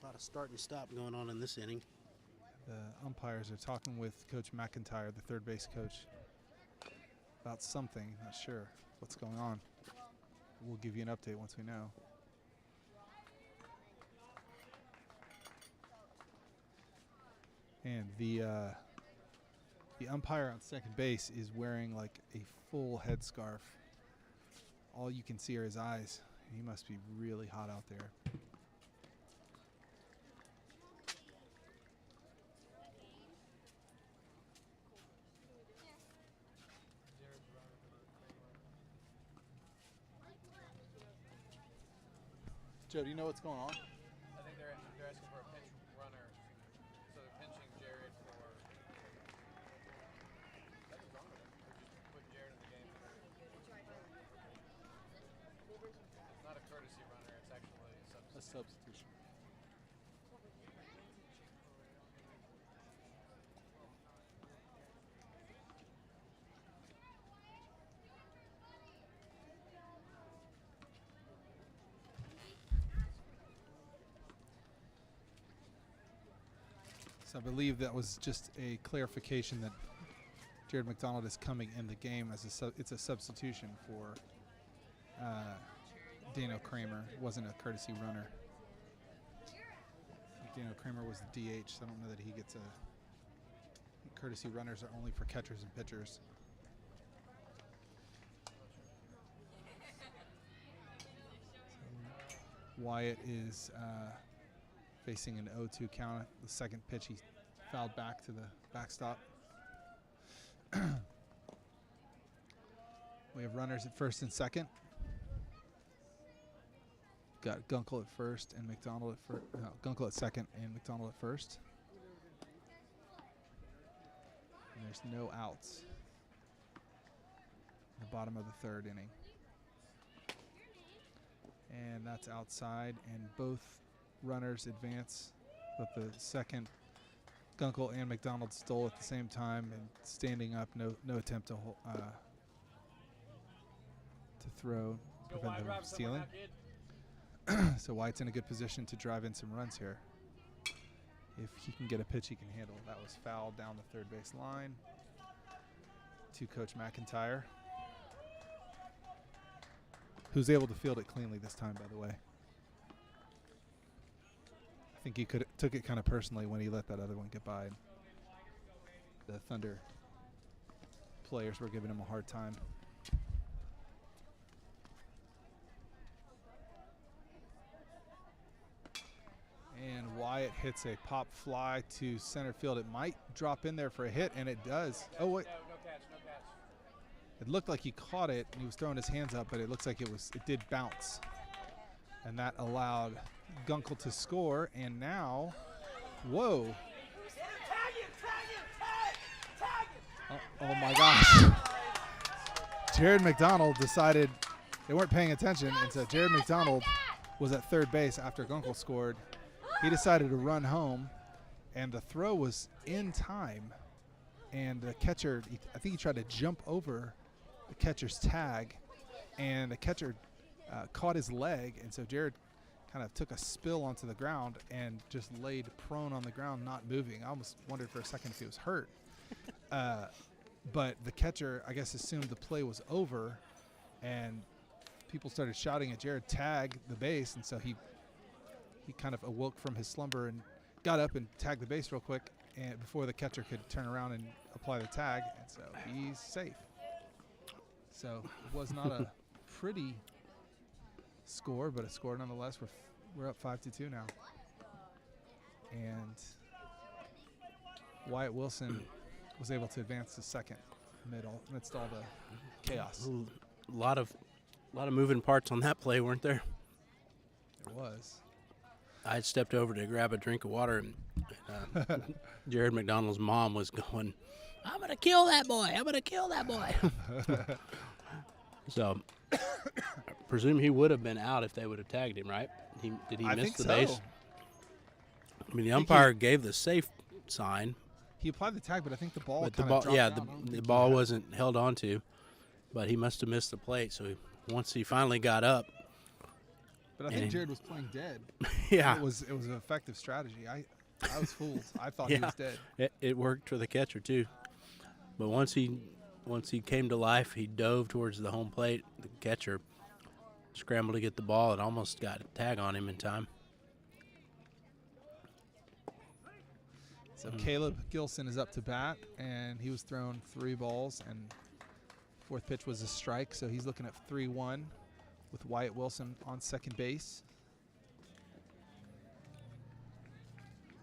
A lot of start and stop going on in this inning. The umpires are talking with Coach McIntyre, the third base coach, about something. Not sure what's going on. We'll give you an update once we know. And the umpire on second base is wearing like a full headscarf. All you can see are his eyes. He must be really hot out there. Joe, do you know what's going on? I think they're asking for a pinch runner, so they're pinching Jared for. Nothing's wrong with it. They're just putting Jared in the game. It's not a courtesy runner. It's actually a substitute. A substitution. So I believe that was just a clarification that Jared McDonald is coming in the game as it's a substitution for Dano Kramer. It wasn't a courtesy runner. Dano Kramer was the DH, so I don't know that he gets a courtesy runners are only for catchers and pitchers. Wyatt is facing an 0-2 count. The second pitch, he fouled back to the backstop. We have runners at first and second. Got Gunkel at first and McDonald at first. No, Gunkel at second and McDonald at first. And there's no outs in the bottom of the third inning. And that's outside, and both runners advance, but the second, Gunkel and McDonald stole at the same time and standing up, no attempt to throw, prevent them from stealing. So White's in a good position to drive in some runs here. If he can get a pitch he can handle. That was fouled down the third base line to Coach McIntyre, who's able to field it cleanly this time, by the way. I think he took it kind of personally when he let that other one get by. The Thunder players were giving him a hard time. And Wyatt hits a pop fly to center field. It might drop in there for a hit, and it does. Oh, wait. No catch, no catch. It looked like he caught it, and he was throwing his hands up, but it looks like it did bounce. And that allowed Gunkel to score, and now, whoa. Oh my gosh. Jared McDonald decided they weren't paying attention, and so Jared McDonald was at third base after Gunkel scored. He decided to run home, and the throw was in time. And the catcher, I think he tried to jump over the catcher's tag, and the catcher caught his leg, and so Jared kind of took a spill onto the ground and just laid prone on the ground, not moving. I almost wondered for a second if he was hurt. But the catcher, I guess, assumed the play was over, and people started shouting at Jared, tag the base, and so he kind of awoke from his slumber and got up and tagged the base real quick, and before the catcher could turn around and apply the tag, and so he's safe. So it was not a pretty score, but a score nonetheless. We're up 5-2 now. And Wyatt Wilson was able to advance to second amidst all the chaos. A lot of moving parts on that play, weren't there? There was. I had stepped over to grab a drink of water, and Jared McDonald's mom was going, "I'm going to kill that boy. I'm going to kill that boy." So I presume he would have been out if they would have tagged him, right? Did he miss the base? I mean, the umpire gave the safe sign. He applied the tag, but I think the ball the ball wasn't held onto, but he must have missed the plate. So once he finally got up. But I think Jared was playing dead. Yeah. It was an effective strategy. I was fooled. I thought he was dead. It worked for the catcher too. But once he came to life, he dove towards the home plate. The catcher scrambled to get the ball and almost got a tag on him in time. So Caleb Gilson is up to bat, and he was thrown 3 balls, and fourth pitch was a strike, so he's looking at 3-1 with Wyatt Wilson on second base.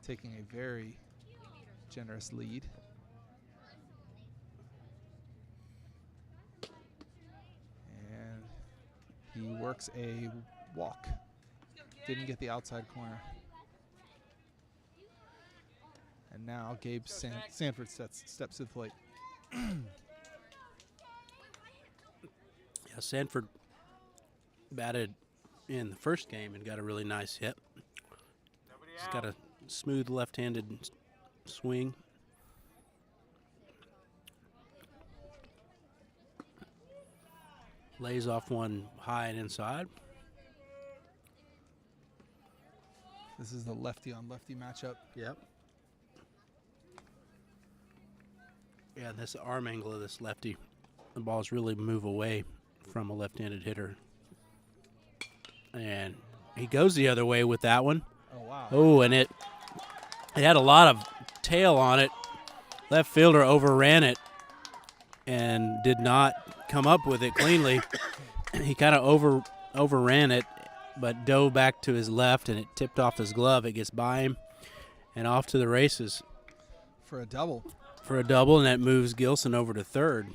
Taking a very generous lead. And he works a walk. Didn't get the outside corner. And now Gabe Sanford steps to the plate. Yeah, Sanford batted in the first game and got a really nice hit. He's got a smooth left-handed swing. Lays off one high and inside. This is the lefty-on-lefty matchup. Yep. Yeah, this arm angle of this lefty, the balls really move away from a left-handed hitter. And he goes the other way with that one. Oh, wow. Oh, and it had a lot of tail on it. Left fielder overran it and did not come up with it cleanly. He kind of overran it, but dove back to his left, and it tipped off his glove. It gets by him and off to the races. For a double. And that moves Gilson over to third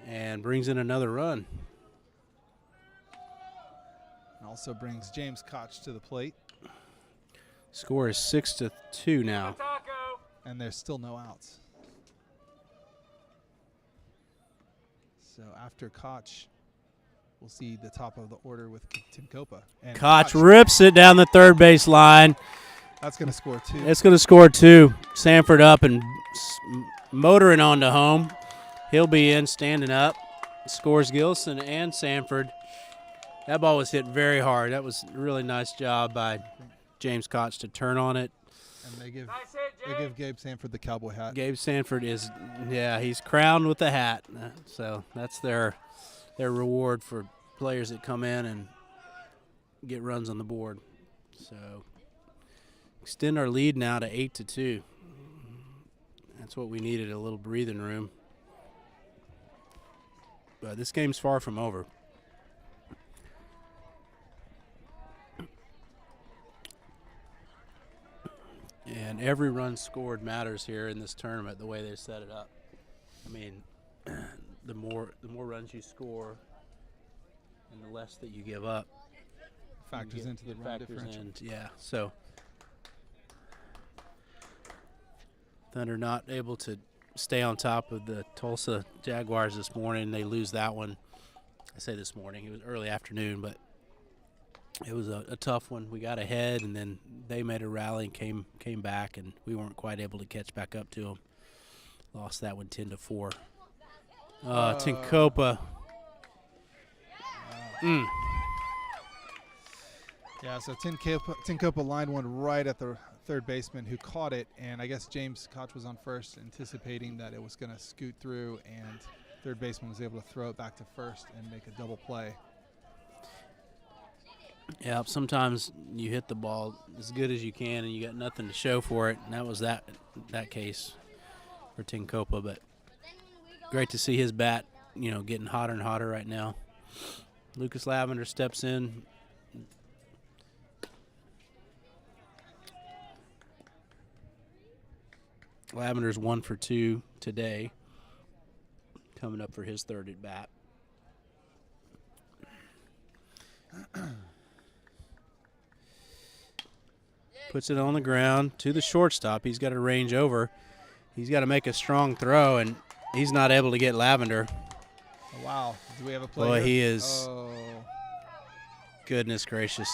and brings in another run. Also brings James Koch to the plate. Score is 6-2 now. And there's still no outs. So after Koch, we'll see the top of the order with Tim Copa. And Koch rips it down the third base line. That's going to score 2. It's going to score 2. Sanford up and motoring on to home. He'll be in, standing up. Scores Gilson and Sanford. That ball was hit very hard. That was a really nice job by James Koch to turn on it. And they give Gabe Sanford the cowboy hat. Gabe Sanford he's crowned with the hat. So that's their reward for players that come in and get runs on the board. So extend our lead now to 8-2. That's what we needed, a little breathing room. But this game's far from over. And every run scored matters here in this tournament, the way they set it up. I mean, the more runs you score and the less that you give up. Factors into the run differential. Yeah, so Thunder not able to stay on top of the Tulsa Jaguars this morning. They lose that one. I say this morning. It was early afternoon, but it was a tough one. We got ahead, and then they made a rally and came back, and we weren't quite able to catch back up to them. Lost that one 10-4. Tinkopa. Yeah, so Tinkopa lined one right at the third baseman who caught it, and I guess James Koch was on first, anticipating that it was going to scoot through, and third baseman was able to throw it back to first and make a double play. Yeah, sometimes you hit the ball as good as you can and you got nothing to show for it, and that was that case for Tinkopa. But great to see his bat, getting hotter and hotter right now. Lucas Lavender steps in. Lavender's 1 for 2 today, coming up for his third at bat. Puts it on the ground to the shortstop. He's got to range over. He's got to make a strong throw, and he's not able to get Lavender. Oh, wow. Do we have a play Boy, here? he is. Oh. Goodness gracious.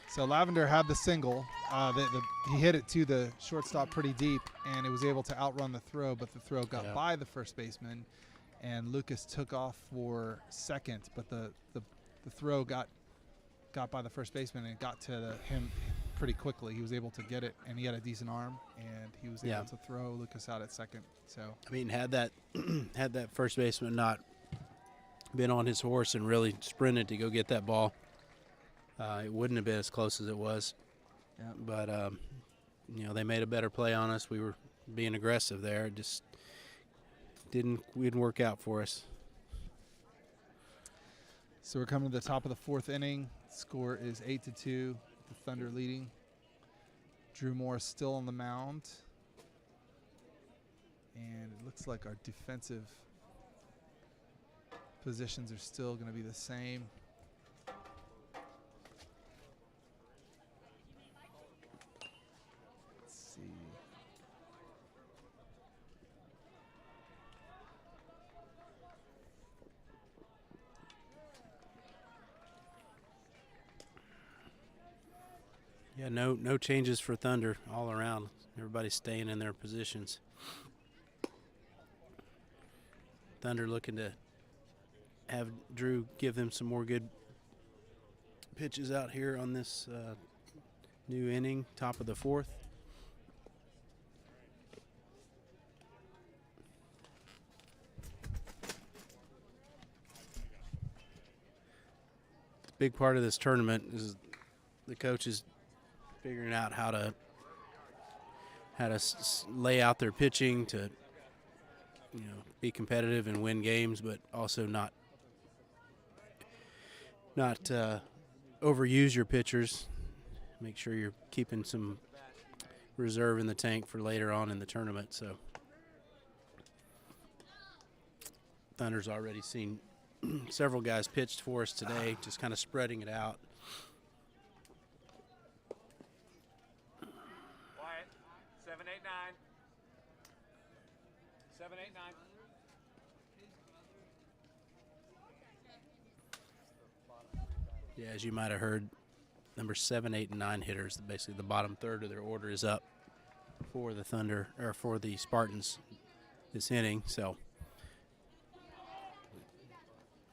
So Lavender had the single. He hit it to the shortstop pretty deep, and it was able to outrun the throw, but the throw got by the first baseman, and Lucas took off for second, but the throw got by the first baseman and got to him pretty quickly. He was able to get it, and he had a decent arm, and he was able to throw Lucas out at second. So I mean, had that first baseman not been on his horse and really sprinted to go get that ball, it wouldn't have been as close as it was. Yeah. But they made a better play on us. We were being aggressive there. It just didn't work out for us. So we're coming to the top of the fourth inning. Score is 8-2. The Thunder leading. Drew Morris still on the mound. And it looks like our defensive positions are still going to be the same. Let's see. Yeah, no changes for Thunder all around. Everybody's staying in their positions. Thunder looking to have Drew give them some more good pitches out here on this new inning, top of the fourth. big part of this tournament is the coaches figuring out how to lay out their pitching to, be competitive and win games, but also not overuse your pitchers. Make sure you're keeping some reserve in the tank for later on in the tournament. So Thunder's already seen several guys pitched for us today, just kind of spreading it out. Quiet. 7, 8, 9. 7, 8, 9. Yeah, as you might have heard, number 7, 8, and 9 hitters, basically the bottom third of their order is up for the Thunder, or for the Spartans this inning. So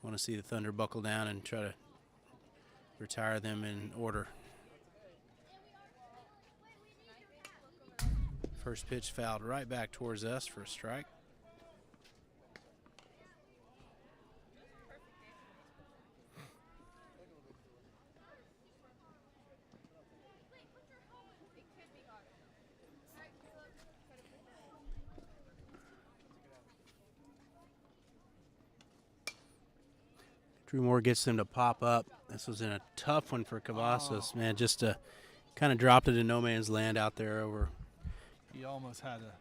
want to see the Thunder buckle down and try to retire them in order. First pitch fouled right back towards us for a strike. Drew Moore gets them to pop up. This was in a tough one for Cavazos, man. Just kind of dropped it in no man's land out there over. He almost had a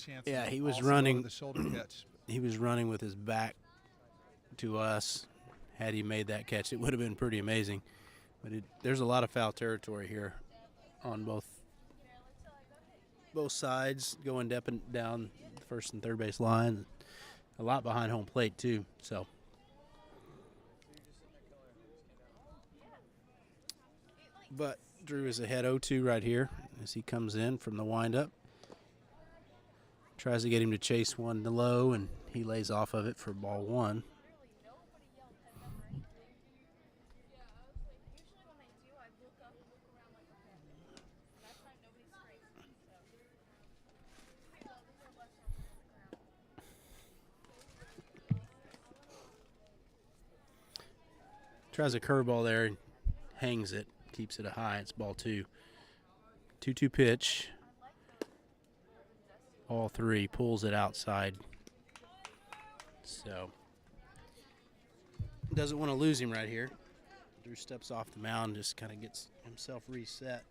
chance. Yeah, he was also running. the shoulder catch. He was running with his back to us. Had he made that catch, it would have been pretty amazing. But there's a lot of foul territory here on both sides, going up and down the first and third base line. A lot behind home plate too. So. But Drew is ahead 0-2 right here as he comes in from the windup. Tries to get him to chase one to low, and he lays off of it for ball one. Tries a curveball there and hangs it. Keeps it a high. It's ball two. 2-2 pitch. All three. Pulls it outside. So doesn't want to lose him right here. Drew steps off the mound, just kind of gets himself reset.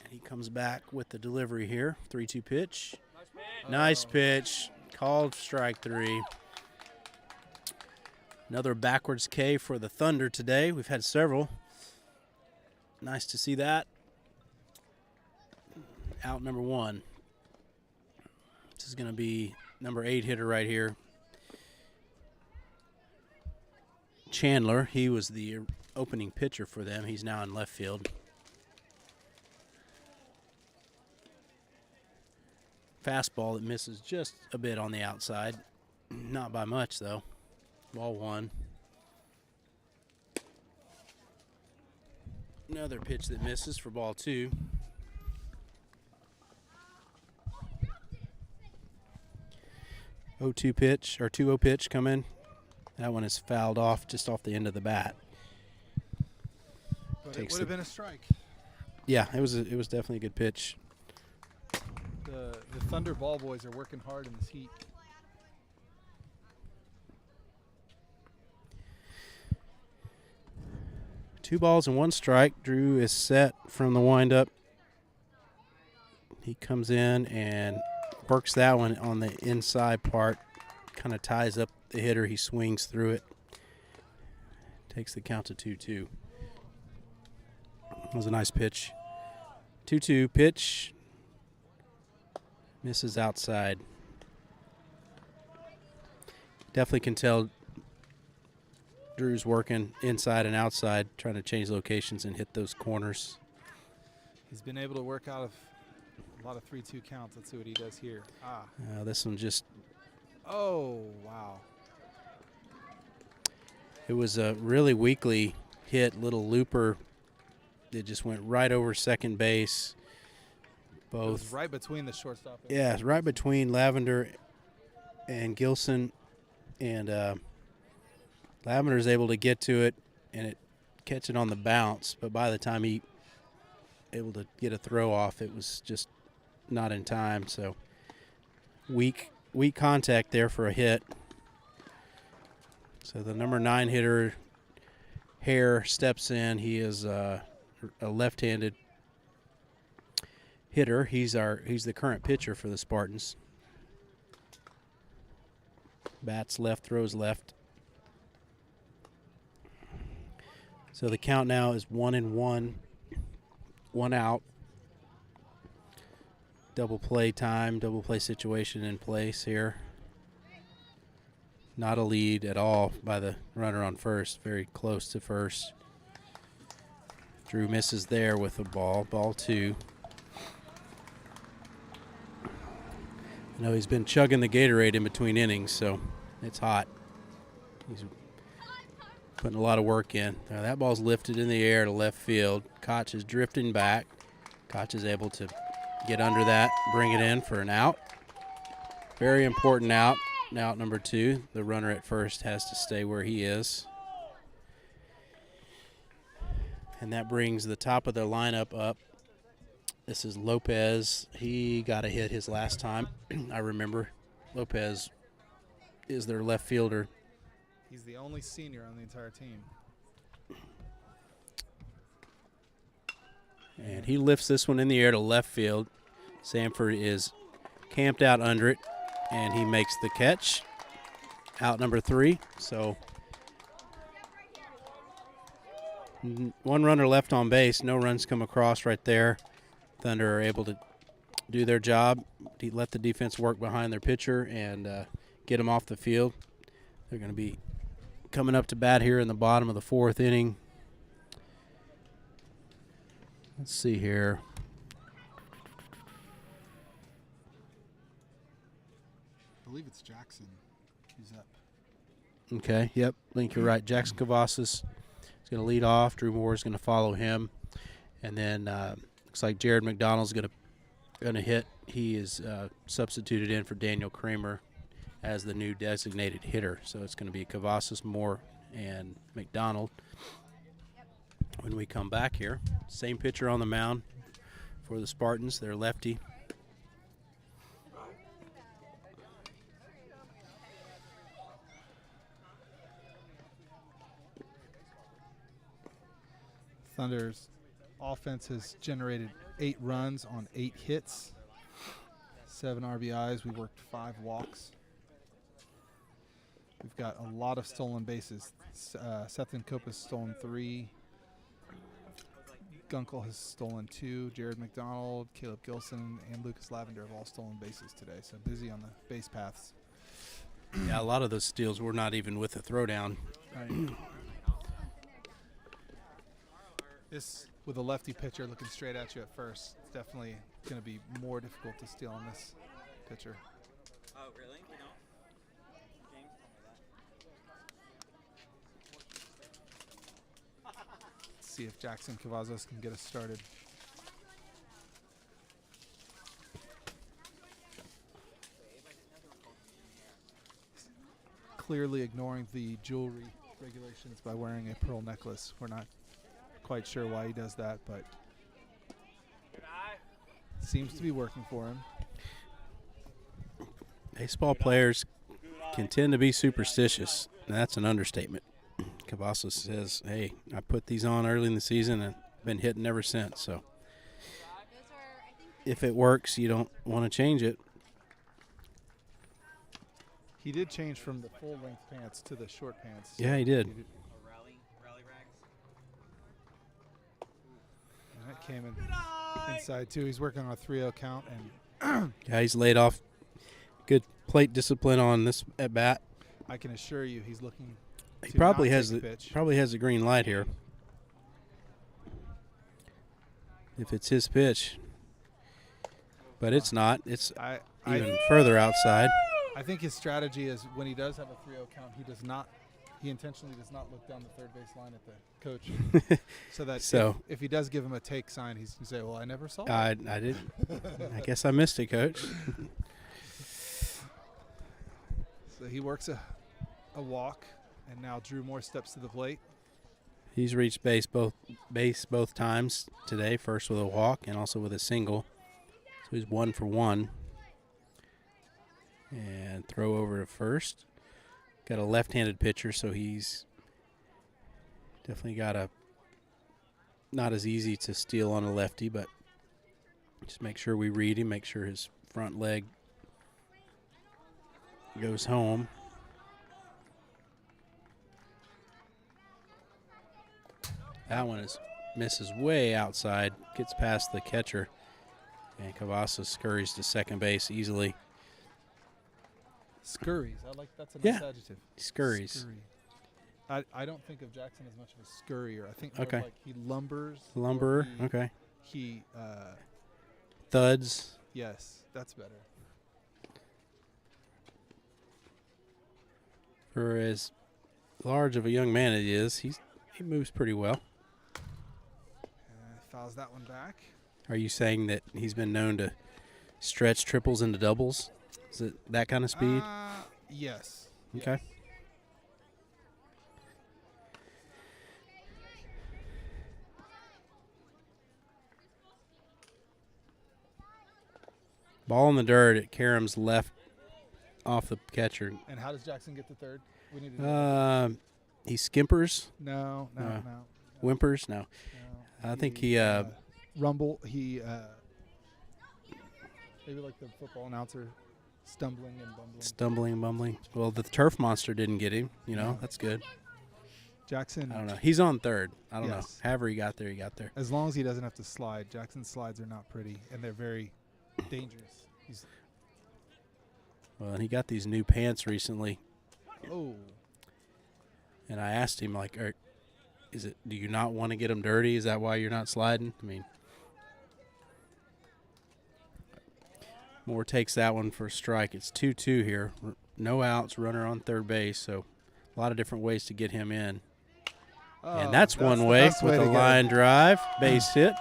And he comes back with the delivery here. 3-2 pitch. Nice pitch. Called strike three. Another backwards K for the Thunder today. We've had several. Nice to see that. Out number one. This is going to be number 8 hitter right here. Chandler, he was the opening pitcher for them. He's now in left field. Fastball that misses just a bit on the outside. Not by much, though. Ball one. Another pitch that misses for ball two. Oh-2 pitch, or 2-0 pitch coming. That one is fouled off, just off the end of the bat. But it would have been a strike. Yeah, it was definitely a good pitch. The Thunder ball boys are working hard in this heat. Two balls and one strike. Drew is set from the windup. He comes in and works that one on the inside part. Kind of ties up the hitter. He swings through it. Takes the count to 2-2. That was a nice pitch. 2-2 pitch. Misses outside. Definitely can tell Drew's working inside and outside, trying to change locations and hit those corners. He's been able to work out of a lot of 3-2 counts. Let's see what he does here. This one just... Oh, wow. It was a really weakly hit, little looper that just went right over second base. It was Both. right between the shortstop. Yeah, it's right between Lavender and Gilson, and Lavender's able to get to it and it catch it on the bounce, but by the time he able to get a throw off, it was just not in time. So weak contact there for a hit. So the number 9 hitter, Hare, steps in. He is a left-handed hitter. He's the current pitcher for the Spartans. Bats left, throws left. So the count now is 1-1, 1 out. Double play time, double play situation in place here. Not a lead at all by the runner on first, very close to first. Drew misses there with the ball, ball 2. I know he's been chugging the Gatorade in between innings, so it's hot. He's putting a lot of work in. Now that ball's lifted in the air to left field. Koch is drifting back. Koch is able to get under that, bring it in for an out. Very important out. Out number 2. The runner at first has to stay where he is. And that brings the top of the lineup up. This is Lopez. He got a hit his last time. I remember Lopez is their left fielder. He's the only senior on the entire team. And he lifts this one in the air to left field. Sanford is camped out under it, and he makes the catch. Out number 3. So 1 runner left on base. No runs come across right there. Thunder are able to do their job, let the defense work behind their pitcher, and get them off the field. They're going to be coming up to bat here in the bottom of the 4th inning. Let's see here. I believe it's Jackson who's up. Okay, yep, I think you're right. Jackson Cavazos is going to lead off. Drew Moore is going to follow him. And then looks like Jared McDonald's going to hit. He is substituted in for Daniel Kramer as the new designated hitter. So it's going to be Cavazos, Moore, and McDonald. When we come back here, same pitcher on the mound for the Spartans. They're lefty. Thunder's offense has generated 8 runs on 8 hits, 7 RBIs. We worked 5 walks. We've got a lot of stolen bases. Seth Nkopa has stolen 3. Gunkel has stolen 2. Jared McDonald, Caleb Gilson, and Lucas Lavender have all stolen bases today. So busy on the base paths. Yeah, a lot of those steals were not even with the throwdown. Right. This, with a lefty pitcher looking straight at you at first, it's definitely going to be more difficult to steal on this pitcher. Oh, really? You know? James told me that. Let's see if Jackson Cavazos can get us started. Clearly ignoring the jewelry regulations by wearing a pearl necklace. We're not quite sure why he does that, but seems to be working for him. Baseball players can tend to be superstitious, and that's an understatement. Cavazos says, hey, I put these on early in the season and been hitting ever since. So if it works, you don't want to change it. He did change from the full-length pants to the short pants. Yeah, he did. Rally rags. And that came in inside, too. He's working on a 3-0 count. And Yeah, he's laid off. Good plate discipline on this at bat. I can assure you he's looking He to probably not has take the a pitch. probably has the green light here. If it's his pitch. But it's not. It's even further outside. I think his strategy is when he does have a 3-0 count, he intentionally does not look down the third base line at the coach. So that if he does give him a take sign, he's going to say, well, I never saw it. I did. I guess I missed it, Coach. So he works a walk. And now Drew Moore steps to the plate. He's reached base both times today, first with a walk and also with a single. So he's 1 for 1. And throw over to first. Got a left-handed pitcher, so he's definitely got a not as easy to steal on a lefty, but just make sure we read him, make sure his front leg goes home. That one misses way outside, gets past the catcher, and Cavazos scurries to second base easily. Scurries. I like that's a nice adjective. Scurries. Scurry. I don't think of Jackson as much of a scurrier. I think more of Okay. like he lumbers. Lumberer, okay. He Thuds. yes, that's better. For as large of a young man it is, he moves pretty well. Fouls that one back. Are you saying that he's been known to stretch triples into doubles? Is it that kind of speed? Yes. Okay. Ball in the dirt at Karam's left off the catcher. And how does Jackson get to third? We need to know. He skimpers, No. whimpers. No, I think he rumble. He maybe like the football announcer, stumbling and bumbling. Well, the turf monster didn't get him. No. That's good. Jackson. I don't know. He's on third. I don't know. Yes. However he got there, he got there. As long as he doesn't have to slide. Jackson's slides are not pretty, and they're very dangerous. Well, and he got these new pants recently, Oh, and I asked him, like, do you not want to get them dirty? Is that why you're not sliding? I mean, Moore takes that one for a strike. It's 2-2 here. No outs, runner on third base, so a lot of different ways to get him in. And that's one the way best with to a get line him. drive, base hit.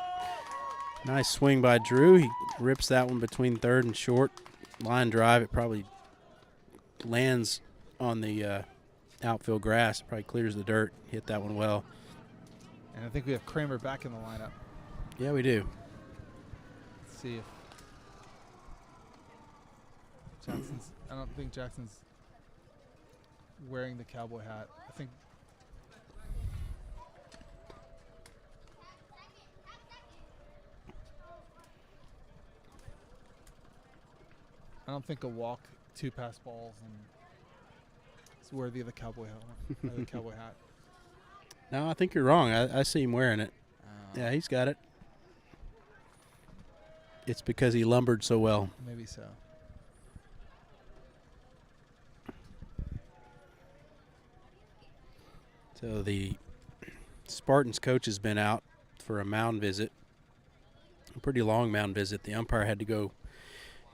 Nice swing by Drew. He rips that one between third and short. Line drive, it probably lands on the outfield grass. It probably clears the dirt. Hit that one well. And I think we have Kramer back in the lineup. Yeah, we do. Let's see if Jackson's. I don't think Jackson's wearing the cowboy hat. I don't think a walk, 2 pass balls, and it's worthy of the cowboy hat. The cowboy hat. No, I think you're wrong. I see him wearing it. Yeah, he's got it. It's because he lumbered so well. Maybe so. So the Spartans coach has been out for a mound visit, a pretty long mound visit. The umpire had to go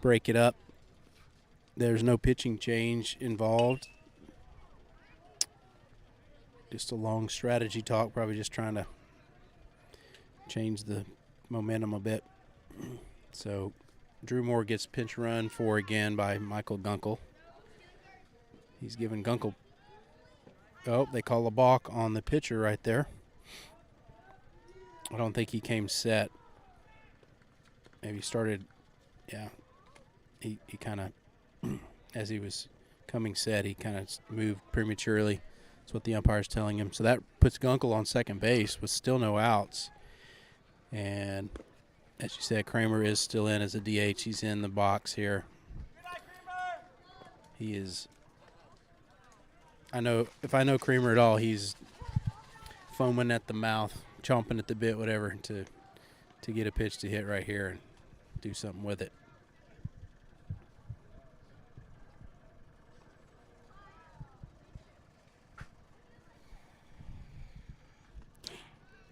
break it up. There's no pitching change involved. Just a long strategy talk, probably just trying to change the momentum a bit. So Drew Moore gets pinch run for again by Michael Gunkel. He's given Gunkel. Oh, they call a balk on the pitcher right there. I don't think he came set. Maybe started, yeah. He kind of, as he was coming set, he kind of moved prematurely. That's what the umpire's telling him. So that puts Gunkel on second base with still no outs. And as you said, Kramer is still in as a DH. He's in the box here. He is. If I know Kramer at all, he's foaming at the mouth, chomping at the bit, whatever, to get a pitch to hit right here and do something with it.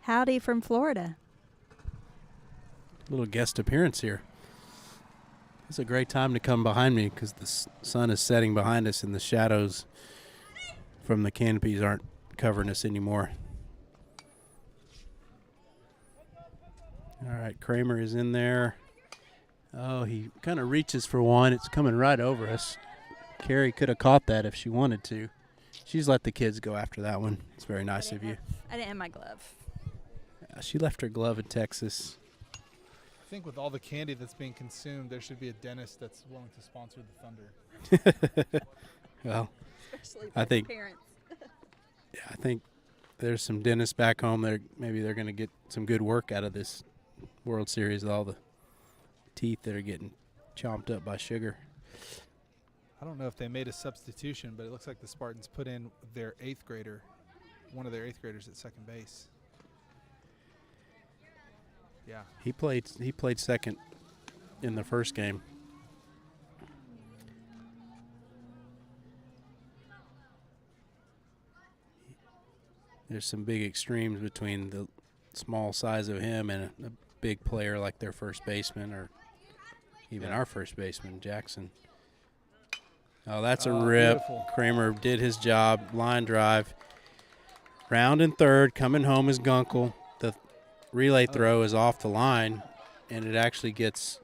Howdy from Florida. Little guest appearance here. It's a great time to come behind me because the sun is setting behind us and the shadows from the canopies aren't covering us anymore. All right, Kramer is in there. Oh, he kind of reaches for one. It's coming right over us. Carrie could have caught that if she wanted to. She's let the kids go after that one. It's very nice of you. I didn't have my glove. She left her glove in Texas. I think with all the candy that's being consumed, there should be a dentist that's willing to sponsor the Thunder. Well, Especially I think- parents. yeah, I think there's some dentists back home that maybe they're going to get some good work out of this World Series with all the teeth that are getting chomped up by sugar. I don't know if they made a substitution, but it looks like the Spartans put in their one of their eighth graders at second base. Yeah. He played second in the first game. There's some big extremes between the small size of him and a big player like their first baseman or even our first baseman, Jackson. Oh, that's a rip. Beautiful. Kramer did his job. Line drive. Round and third. Coming home is Gunkel. The relay throw is off the line, and it actually gets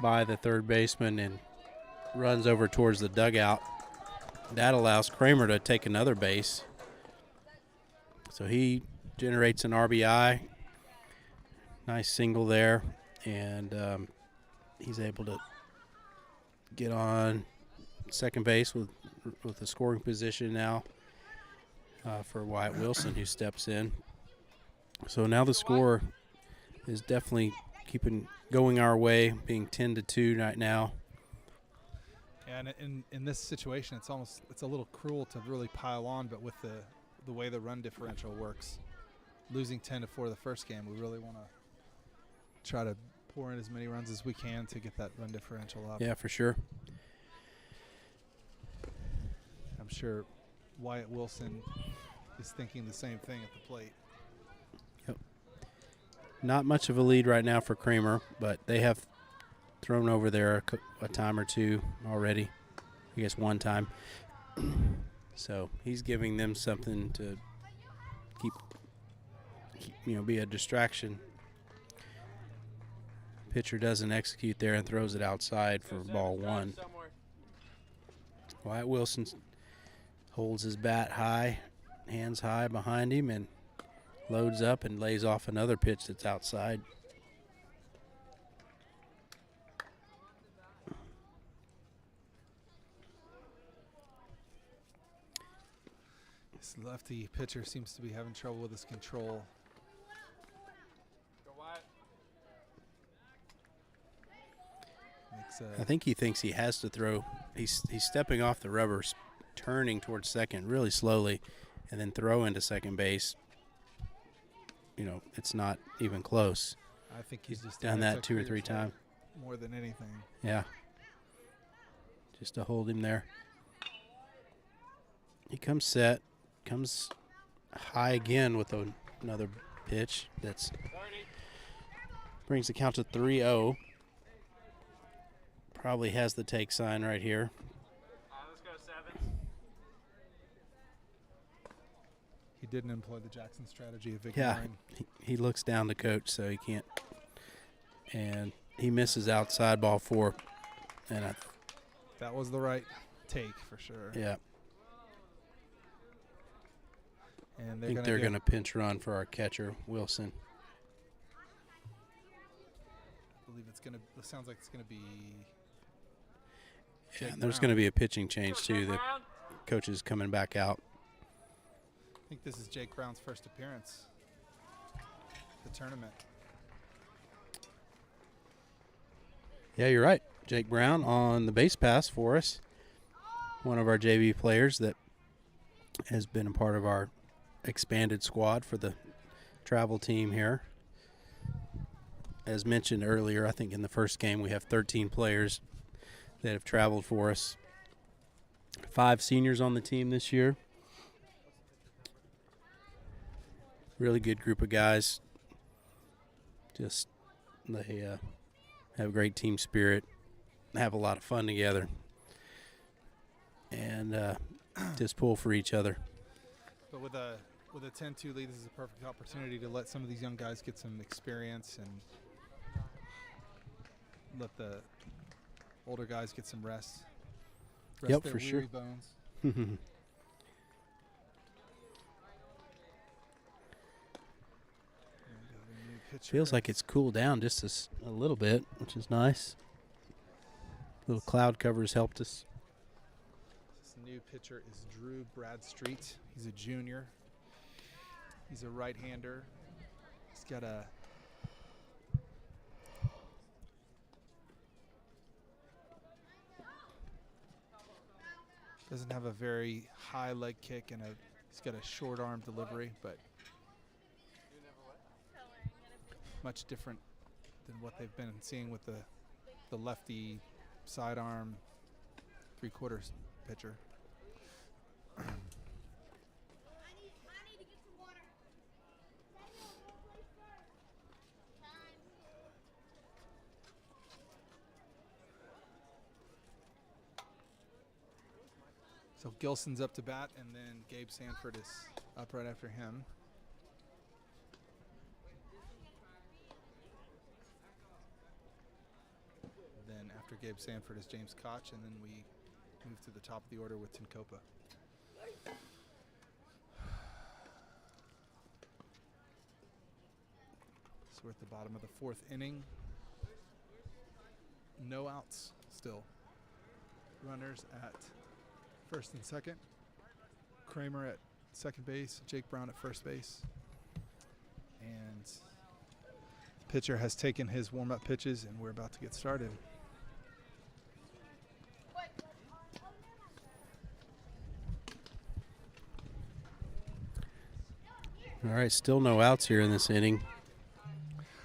by the third baseman and runs over towards the dugout. That allows Kramer to take another base. So he generates an RBI. Nice single there, and he's able to get on second base with the scoring position now for Wyatt Wilson, who steps in. So now the score is definitely going our way, being 10-2 right now. And in this situation, it's a little cruel to really pile on, but with the way the run differential works, losing 10-4 the first game, we really want to try to pour in as many runs as we can to get that run differential up. Yeah, for sure. I'm sure Wyatt Wilson is thinking the same thing at the plate. Yep. Not much of a lead right now for Kramer, but they have thrown over there a time or two already. I guess one time. So he's giving them something to keep be a distraction. Pitcher doesn't execute there and throws it outside for ball one. Wyatt Wilson holds his bat high, hands high behind him, and loads up and lays off another pitch that's outside. This lefty pitcher seems to be having trouble with his control. Go Wyatt. I think he thinks he has to throw. He's stepping off the rubber, turning towards second really slowly, and then throw into second base. It's not even close. I think he's just Done that 2 or 3 times. More than anything. Yeah. Just to hold him there. He comes set, comes high again with another pitch that's 30. brings the count to 3-0. Probably has the take sign right here. Let's go 7. He didn't employ the Jackson strategy of Yeah, ignoring. he looks down to coach, so he can't. And he misses outside ball 4. And That was the right take for sure. yeah, And I think they're going to pinch run for our catcher, Wilson. I believe it sounds like it's going to be. Yeah, Jake and there's Brown. going to be a pitching change, too. The coach is coming back out. I think this is Jake Brown's first appearance at the tournament. Yeah, you're right. Jake Brown on the base pass for us. One of our JV players that has been a part of our expanded squad for the travel team here. As mentioned earlier, I think in the first game we have 13 players that have traveled for us. 5 seniors on the team this year. Really good group of guys. Just they have great team spirit, have a lot of fun together, and just pull for each other. But with a 10-2 lead, this is a perfect opportunity to let some of these young guys get some experience and let the older guys get some rest. Yep, their for sure. weary bones. pitcher. Feels like it's cooled down just a little bit, which is nice. Little cloud covers helped us. This new pitcher is Drew Bradstreet. He's a junior. He's a right-hander. He's got a doesn't have a very high leg kick and he's got a short arm delivery, but much different than what they've been seeing with the lefty sidearm three-quarters pitcher. So Gilson's up to bat, and then Gabe Sanford is up right after him. Then after Gabe Sanford is James Koch, and then we move to the top of the order with Tinkopa. So we're at the bottom of the fourth inning. No outs still. Runners at first and second. Kramer at second base. Jake Brown at first base. And the pitcher has taken his warm-up pitches, and we're about to get started. All right, still no outs here in this inning.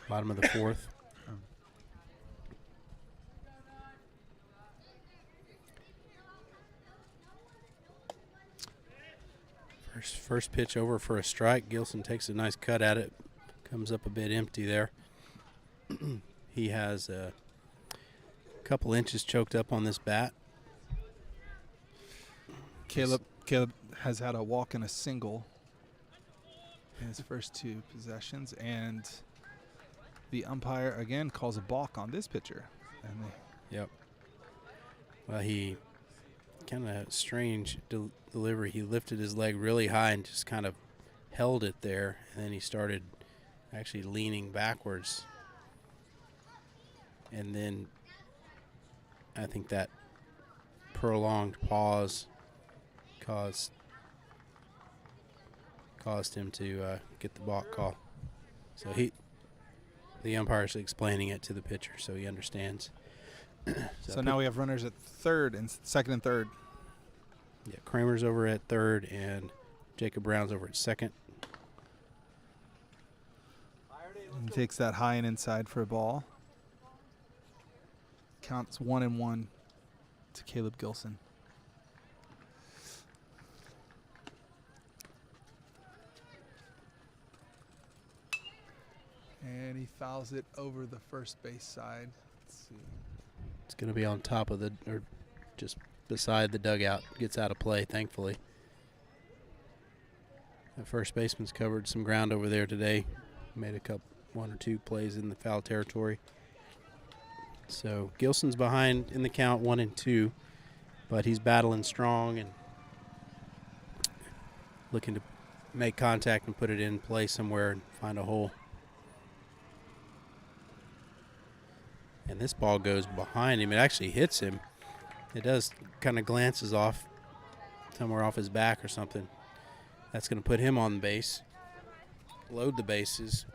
Bottom of the fourth. First pitch over for a strike. Gilson takes a nice cut at it. Comes up a bit empty there. He has a couple inches choked up on this bat. Caleb has had a walk and a single in his first two possessions, and the umpire again calls a balk on this pitcher. And Yep. Well, he kind of strange delivery. He lifted his leg really high and just kind of held it there, and then he started actually leaning backwards. And then I think that prolonged pause caused him to get the balk call. So the umpire's explaining it to the pitcher, so he understands. so now we have runners at third and second and third. Yeah, Kramer's over at third, and Jacob Brown's over at second. He takes that high and inside for a ball. Counts 1-1 to Caleb Gilson. And he fouls it over the first base side. Let's see. It's going to be on top of or just beside the dugout. Gets out of play, thankfully. The first baseman's covered some ground over there today. Made one or two plays in the foul territory. So Gilson's behind in the count 1-2, but he's battling strong and looking to make contact and put it in play somewhere and find a hole. And this ball goes behind him. It actually hits him. It does kind of glances off somewhere off his back or something. That's going to put him on base, load the bases,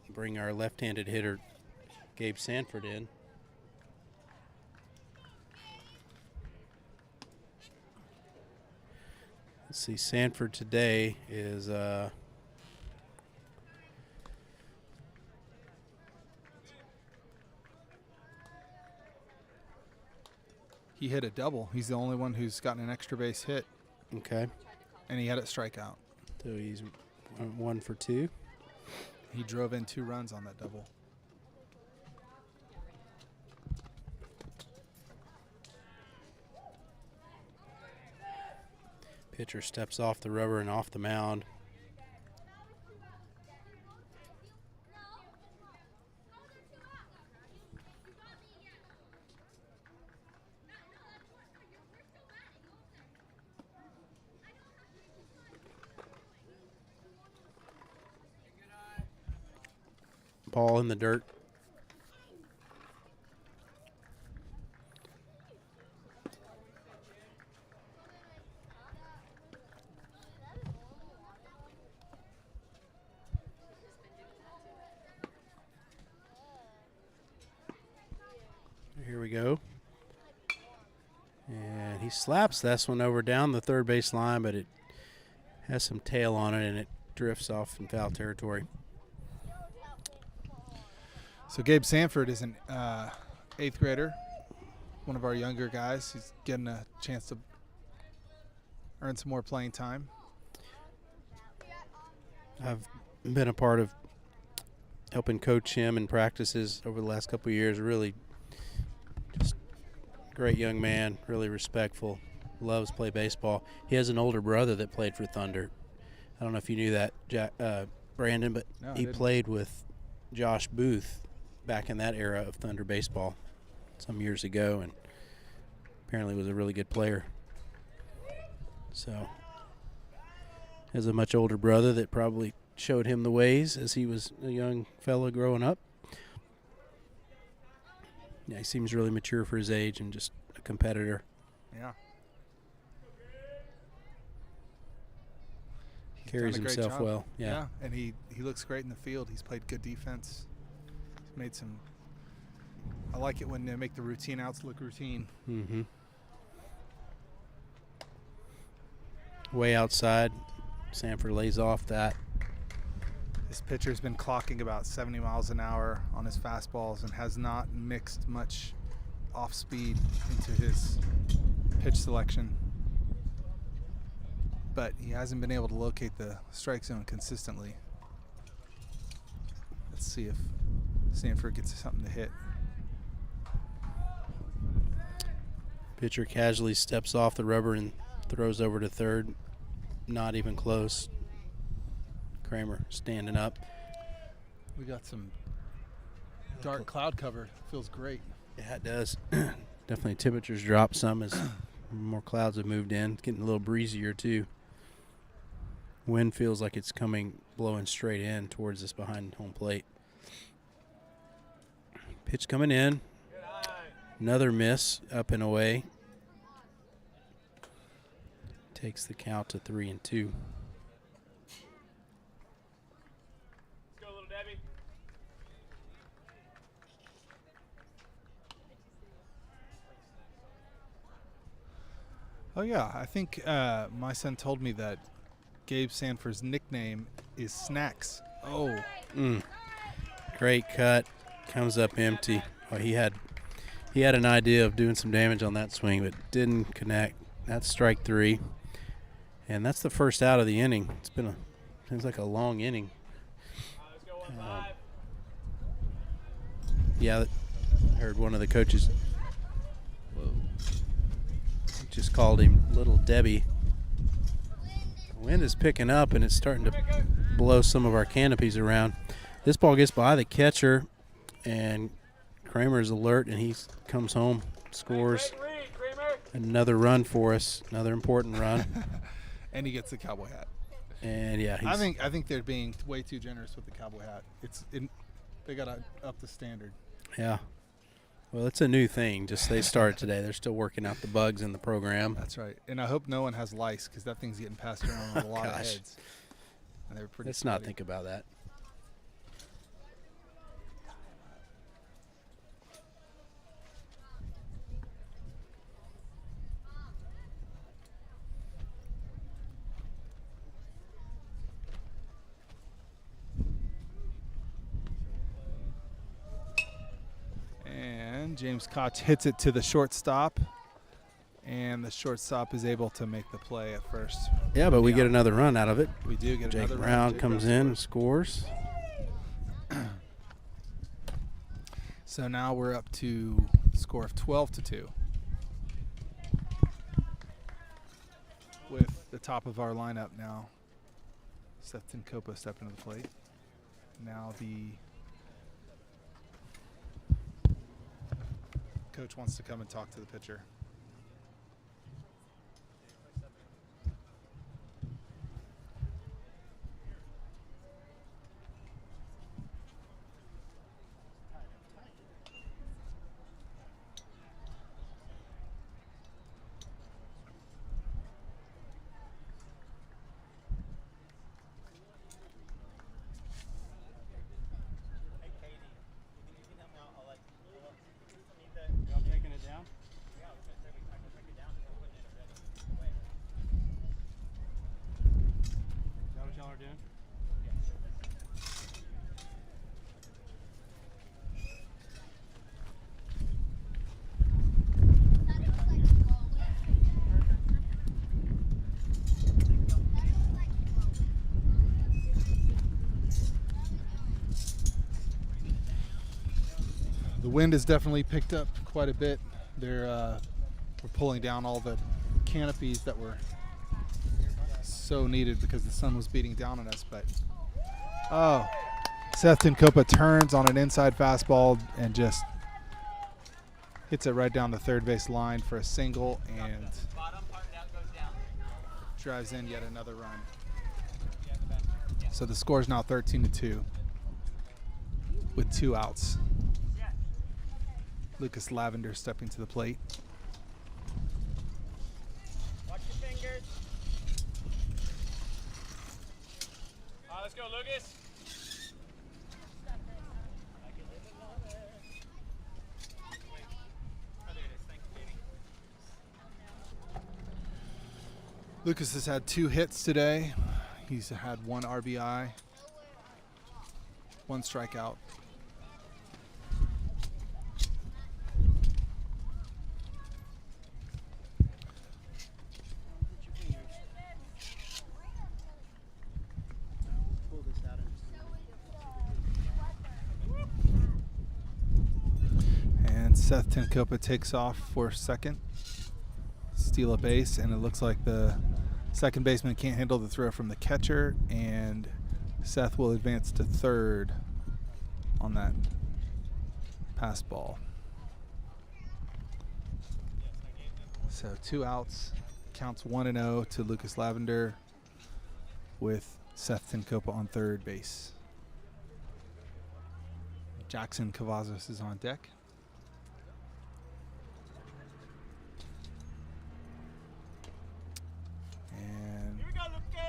bring our left-handed hitter Gabe Sanford in. Let's see, Sanford today is He hit a double. He's the only one who's gotten an extra base hit. okay. And he had it strikeout. So he's 1 for 2. He drove in 2 runs on that double. Pitcher steps off the rubber and off the mound. ball in the dirt. Here we go. And he slaps this one over down the third base line, but it has some tail on it, and it drifts off in foul territory. So Gabe Sanford is an 8th grader, one of our younger guys. He's getting a chance to earn some more playing time. I've been a part of helping coach him in practices over the last couple of years. Really just great young man, really respectful, loves to play baseball. He has an older brother that played for Thunder. I don't know if you knew that, Brandon, but No, he played with Josh Booth back in that era of Thunder baseball some years ago, and apparently was a really good player. So has a much older brother that probably showed him the ways as he was a young fellow growing up. Yeah, he seems really mature for his age and just a competitor. Yeah. He's Carries done a great himself job. well. Yeah. And he looks great in the field. He's played good defense. He's made some – I like it when they make the routine outs look routine. Mm-hmm. Way outside. Sanford lays off that. This pitcher's been clocking about 70 miles an hour on his fastballs and has not mixed much off speed into his pitch selection. But he hasn't been able to locate the strike zone consistently. Let's see if Sanford gets something to hit. Pitcher casually steps off the rubber and throws over to third. Not even close. Kramer standing up. We got some dark cloud cover. Feels great. Yeah, it does. Definitely temperatures dropped some as more clouds have moved in. It's getting a little breezier too. Wind feels like it's blowing straight in towards us behind home plate. Pitch coming in. Another miss up and away. Takes the count to 3-2. Let's go, little Debbie. Oh, yeah. I think my son told me that Gabe Sanford's nickname is Snacks. Oh. Great cut. Comes up empty. Oh, he had an idea of doing some damage on that swing, but didn't connect. That's strike 3. And that's the first out of the inning. It's been seems like a long inning. Let's go 1-5. Yeah, I heard one of the coaches just called him Little Debbie. The wind is picking up, and it's starting to blow some of our canopies around. This ball gets by the catcher, and Kramer's alert, and he comes home, scores another run for us, another important run. And he gets the cowboy hat. And yeah, I think they're being way too generous with the cowboy hat. They got to up the standard. Yeah. Well, it's a new thing. Just they started today. They're still working out the bugs in the program. That's right. And I hope no one has lice because that thing's getting passed around on a lot of Gosh. heads. And they're pretty. Let's not sweaty. think about that. And James Koch hits it to the shortstop. And the shortstop is able to make the play at first. Yeah, but we get another run out of it. We do get Jake another run. Brown Jake comes Brown in and scores. So now we're up to a score of 12-2. With the top of our lineup now, Sefton Copa stepping to the plate. Now the coach wants to come and talk to the pitcher. wind has definitely picked up quite a bit. We're pulling down all the canopies that were so needed because the sun was beating down on us. But Seth Tinkopa turns on an inside fastball and just hits it right down the third base line for a single and drives in yet another run. So the score is now 13-2 with 2 outs. Lucas Lavender stepping to the plate. Watch your fingers. All right, let's go, Lucas. Lucas has had 2 hits today. He's had 1 RBI, 1 strikeout. And Seth Tinkopa takes off for second, steal a base, and it looks like the second baseman can't handle the throw from the catcher, and Seth will advance to third on that pass ball. So 2 outs, counts 1-0 to Lucas Lavender with Seth Tinkopa on third base. Jackson Cavazos is on deck. And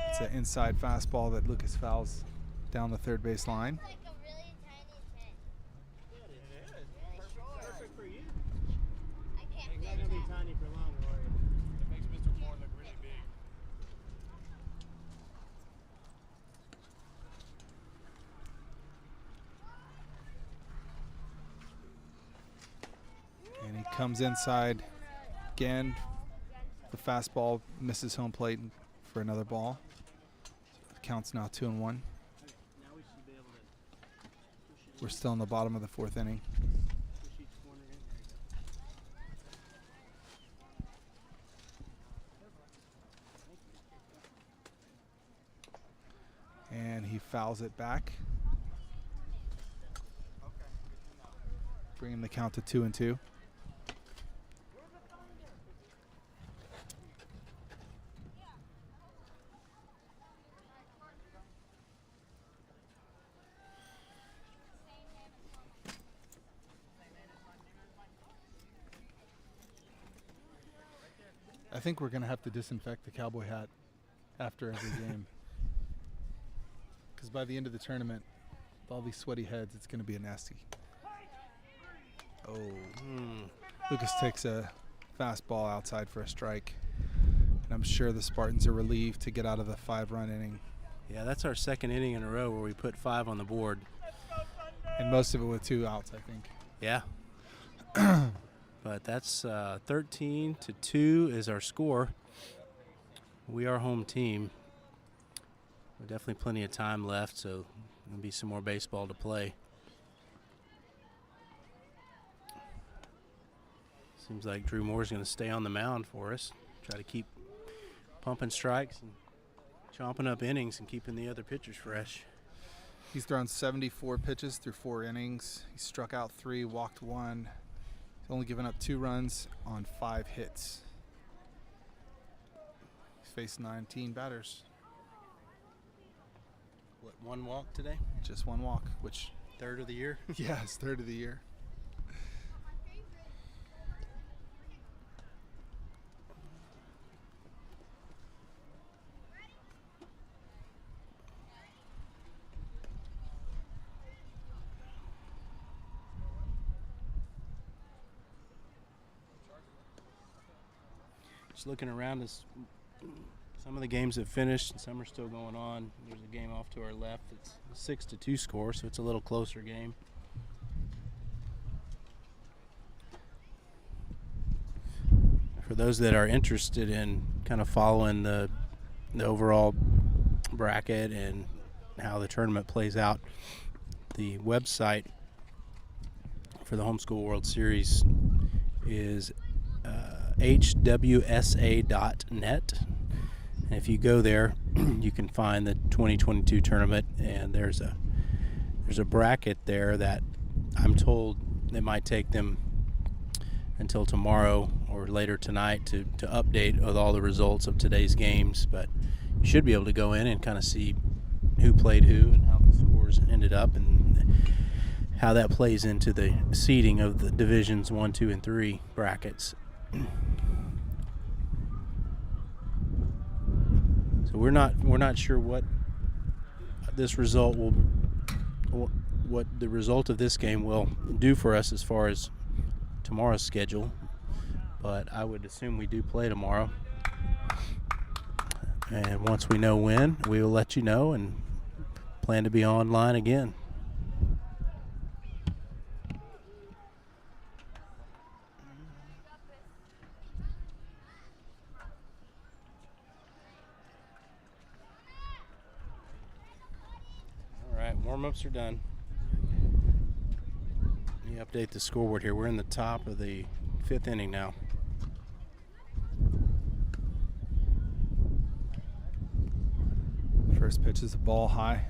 it's an inside fastball that Lucas fouls down the third base line. And he comes inside again. The fastball misses home plate for another ball. The count's now 2-1. We're still in the bottom of the 4th inning. And he fouls it back, bringing the count to 2-2. I think we're going to have to disinfect the cowboy hat after every game. Because by the end of the tournament, with all these sweaty heads, it's going to be a nasty. Oh. Lucas takes a fastball outside for a strike. And I'm sure the Spartans are relieved to get out of the 5-run inning. Yeah, that's our 2nd inning in a row where we put 5 on the board. And most of it with 2 outs, I think. Yeah. But that's 13-2 is our score. We are home team. Definitely plenty of time left, so there'll be some more baseball to play. Seems like Drew Moore's going to stay on the mound for us. Try to keep pumping strikes and chomping up innings and keeping the other pitchers fresh. He's thrown 74 pitches through 4 innings. He struck out 3, walked 1. He's only given up 2 runs on 5 hits. He's faced 19 batters. What, 1 walk today? Just 1 walk, which 3rd of the year? yeah, it's 3rd of the year. Just looking around us, some of the games have finished and some are still going on. There's a game off to our left. It's a 6-2 score, so it's a little closer game. For those that are interested in kind of following the overall bracket and how the tournament plays out, the website for the Homeschool World Series is hwsa.net. And if you go there, you can find the 2022 tournament, and there's a bracket there that I'm told it might take them until tomorrow or later tonight to update with all the results of today's games. But you should be able to go in and kind of see who played who and how the scores ended up and how that plays into the seeding of the divisions 1, 2, and 3 brackets. So we're not sure what this result will, what the result of this game will do for us as far as tomorrow's schedule, but I would assume we do play tomorrow. And once we know when, we will let you know and plan to be online again. All right, warm-ups are done. Let me update the scoreboard here. We're in the top of the 5th inning now. First pitch is a ball high.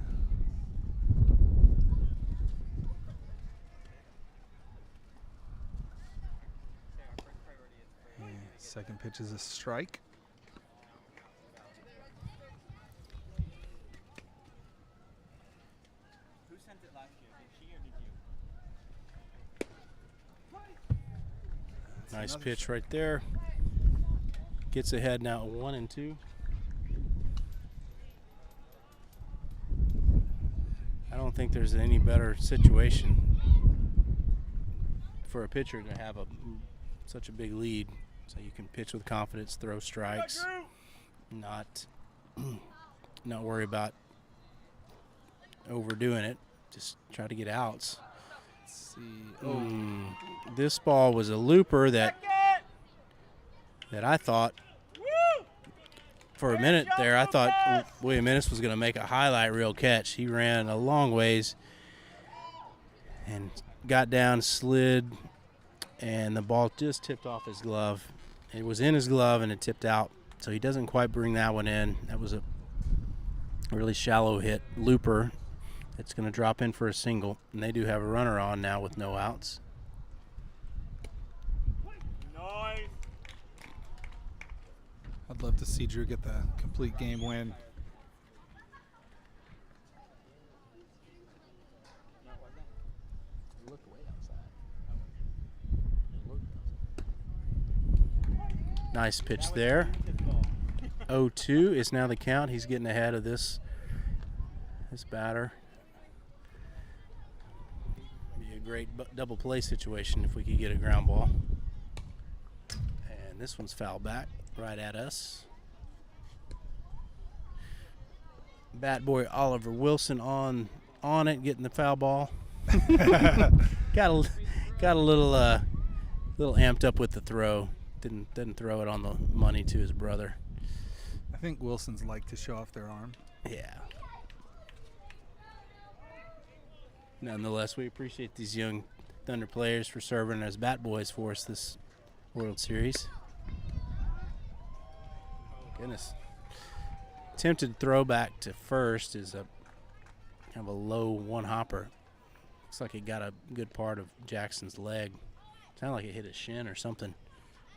And second pitch is a strike. Who sent it last year? Did she or did you? Nice pitch right there. Gets ahead now at 1-2. I don't think there's any better situation for a pitcher to have such a big lead, so you can pitch with confidence, throw strikes, not worry about overdoing it. Just try to get outs. Let's see. This ball was a looper that I thought for a minute there, I thought William Ennis was going to make a highlight reel catch. He ran a long ways and got down, slid, and the ball just tipped off his glove. It was in his glove and it tipped out, so he doesn't quite bring that one in. That was a really shallow hit looper. It's going to drop in for a single, and they do have a runner on now with no outs. Nice. I'd love to see Drew get the complete game win. Nice pitch there. 0-2 is now the count. He's getting ahead of this batter. Be a great double play situation if we could get a ground ball. And this one's foul back right at us. Bat boy Oliver Wilson on it, getting the foul ball. got a little amped up with the throw. Didn't throw it on the money to his brother. I think Wilsons like to show off their arm. Yeah. Nonetheless, we appreciate these young Thunder players for serving as bat boys for us this World Series. Goodness. Attempted throw back to first is a kind of a low one hopper. Looks like it got a good part of Jackson's leg. Sounded like it hit his shin or something.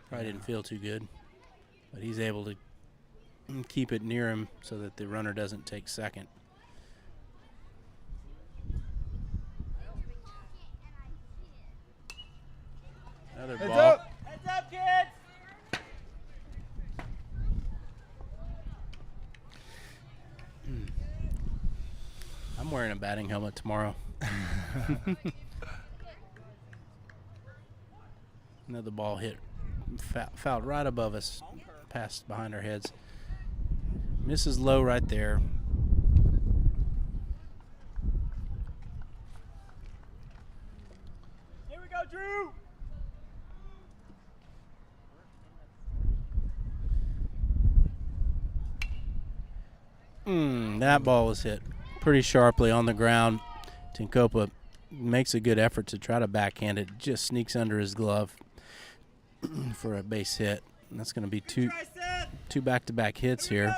Probably didn't feel too good. But he's able to keep it near him so that the runner doesn't take second. Another Heads ball. up. Heads up, kids. I'm wearing a batting helmet tomorrow. Another ball hit, fouled right above us, passed behind our heads. Misses low right there. Here we go, Drew. That ball was hit pretty sharply on the ground. Tinkopa makes a good effort to try to backhand it. Just sneaks under his glove for a base hit. And that's going to be two back-to-back hits here.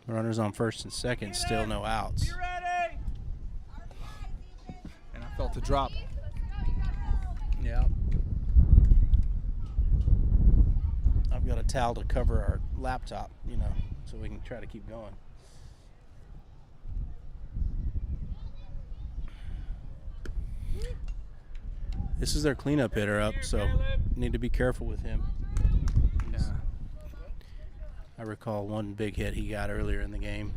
Runners on first and second, still no outs. And I felt a drop. Yeah. I've got a towel to cover our laptop, so we can try to keep going. This is their cleanup hitter up, so need to be careful with him. Yeah. I recall one big hit he got earlier in the game.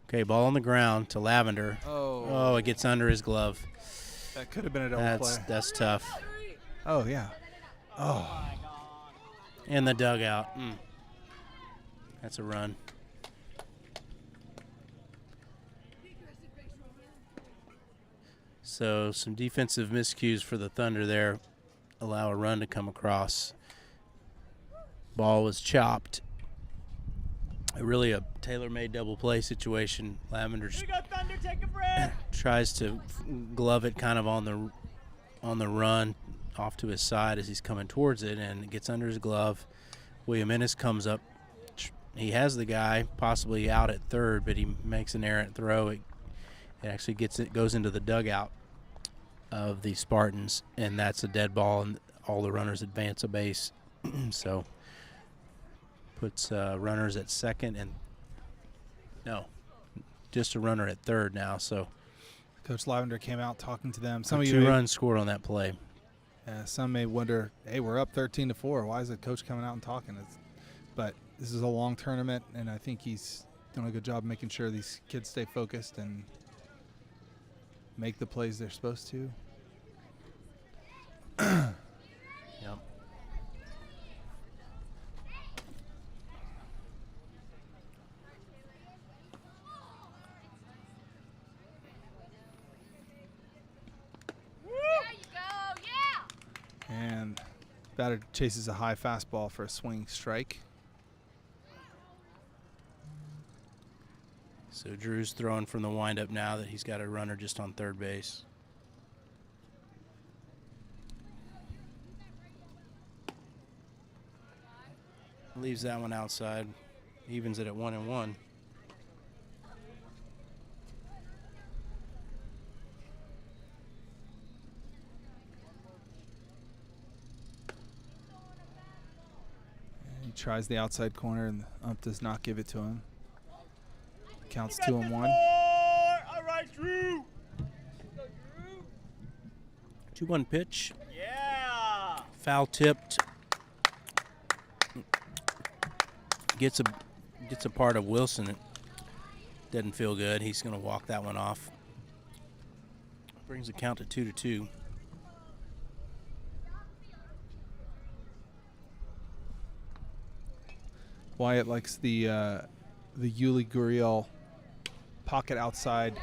Okay, ball on the ground to Lavender. Oh, it gets under his glove. That could have been a double play. That's tough. Oh, yeah. Oh. And the dugout. That's a run. So some defensive miscues for the Thunder there. Allow a run to come across. Ball was chopped. Really a tailor-made double play situation. Lavender tries to glove it kind of on the run off to his side as he's coming towards it, and it gets under his glove. William Ennis comes up. He has the guy possibly out at third, but he makes an errant throw. It actually goes into the dugout of the Spartans, and that's a dead ball, and all the runners advance a base. So puts runners at second and just a runner at third now. So Coach Lavender came out talking to them. Two runs scored on that play. Some may wonder, hey, we're up 13-4. Why is the coach coming out and talking? But this is a long tournament, and I think he's doing a good job making sure these kids stay focused and make the plays they're supposed to. Yep. And batter chases a high fastball for a swing strike. So Drew's throwing from the windup now that he's got a runner just on third base. Leaves that one outside. Evens it at 1-1. He tries the outside corner, and the ump does not give it to him. Counts 2-1. All right, Drew. 2-1 pitch. Yeah. Foul tipped. Gets a part of Wilson. It doesn't feel good. He's going to walk that one off. Brings the count to 2-2. Wyatt likes the Yuli Gurriel pocket outside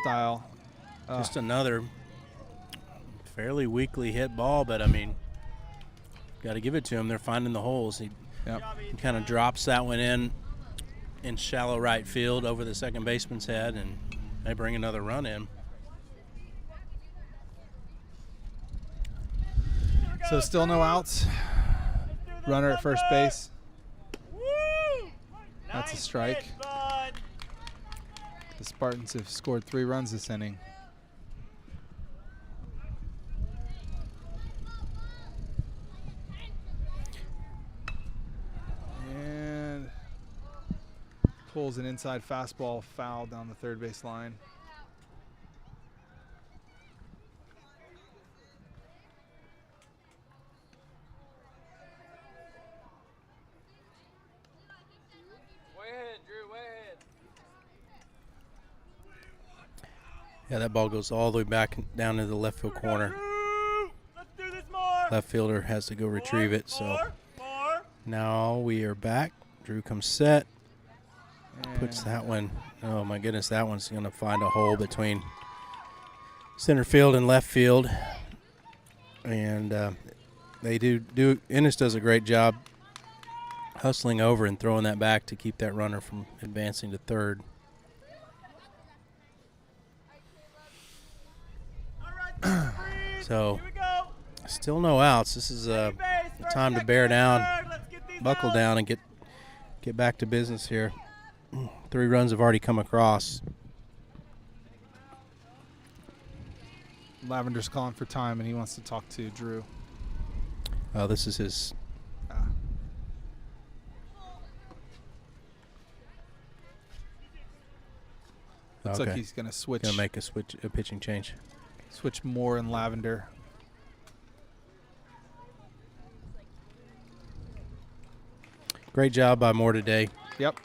style. Just another fairly weakly hit ball, but I mean, got to give it to him. They're finding the holes. He kind of drops that one in shallow right field over the second baseman's head, and they bring another run in. So still no outs. Runner at first base. That's a strike. The Spartans have scored 3 runs this inning. And pulls an inside fastball foul down the third base line. Yeah, that ball goes all the way back down to the left field corner. Let's do this more. Left fielder has to go retrieve it. So now we are back. Drew comes set. Puts that one. Oh, my goodness. That one's going to find a hole between center field and left field. And they do. Ennis does a great job hustling over and throwing that back to keep that runner from advancing to third. So, Here we go. still no outs. This is the time to bear down, buckle down, and get back to business here. 3 runs have already come across. Lavender's calling for time, and he wants to talk to Drew. Oh, this is his. Looks like he's going to switch. Going to make a pitching change. Switch Moore and Lavender. Great job by Moore today. Yep.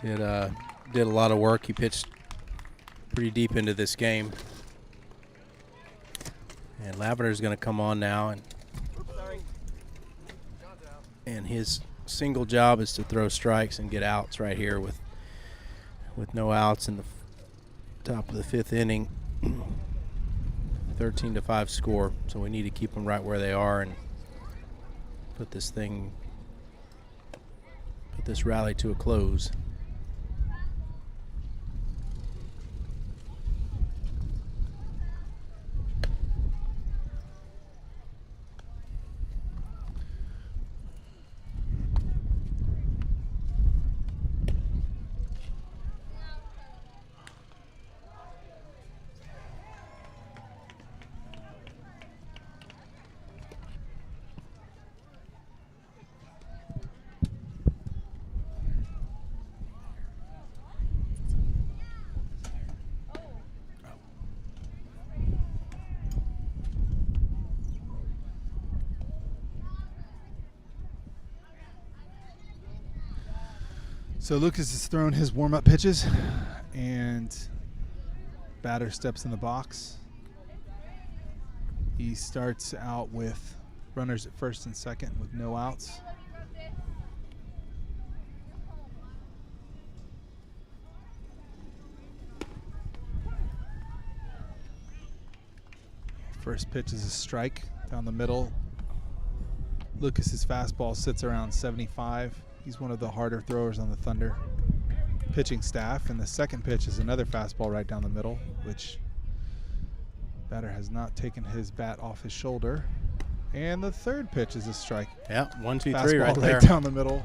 Did a lot of work. He pitched pretty deep into this game. And Lavender's going to come on now, and his single job is to throw strikes and get outs right here with no outs in the top of the 5th inning. 13-5 score. So we need to keep them right where they are and put this rally to a close. So Lucas has thrown his warm-up pitches, and batter steps in the box. He starts out with runners at first and second with no outs. First pitch is a strike down the middle. Lucas's fastball sits around 75. He's one of the harder throwers on the Thunder pitching staff. And the second pitch is another fastball right down the middle, which batter has not taken his bat off his shoulder. And the third pitch is a strike. Yeah, 1, 2, 3 Fastball right there. down the middle.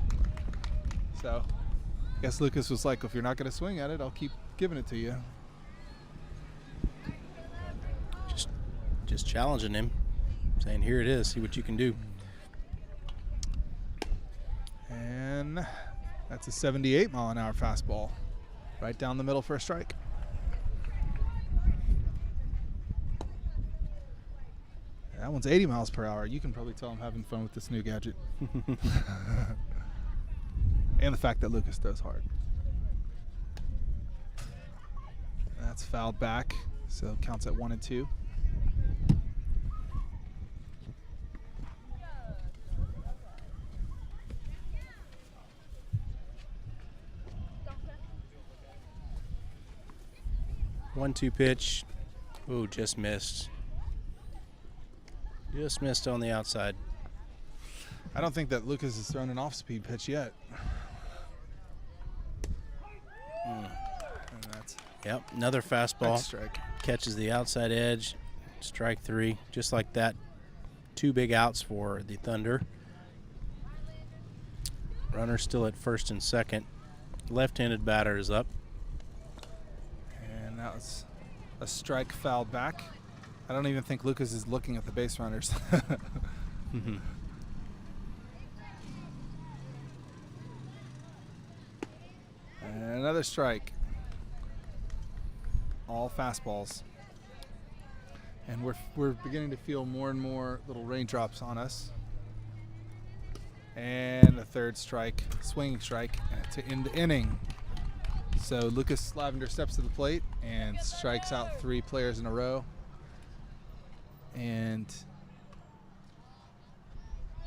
So I guess Lucas was like, if you're not going to swing at it, I'll keep giving it to you. Just challenging him, saying, here it is, see what you can do. And that's a 78-mile-an-hour fastball right down the middle for a strike. That one's 80 miles per hour. You can probably tell I'm having fun with this new gadget. And the fact that Lucas throws hard. That's fouled back, so counts at 1 and 2. One-two pitch. Ooh, just missed. Just missed on the outside. I don't think that Lucas has thrown an off-speed pitch yet. And that's Yep, another fastball. next strike. Catches the outside edge. Strike 3. Just like that, 2 big outs for the Thunder. Runner still at first and second. Left-handed batter is up. And that was a strike fouled back. I don't even think Lucas is looking at the base runners. Mm-hmm. And another strike. All fastballs. And we're beginning to feel more and more little raindrops on us. And a third strike, swinging strike, to end the inning. So Lucas Lavender steps to the plate and strikes out 3 players in a row. And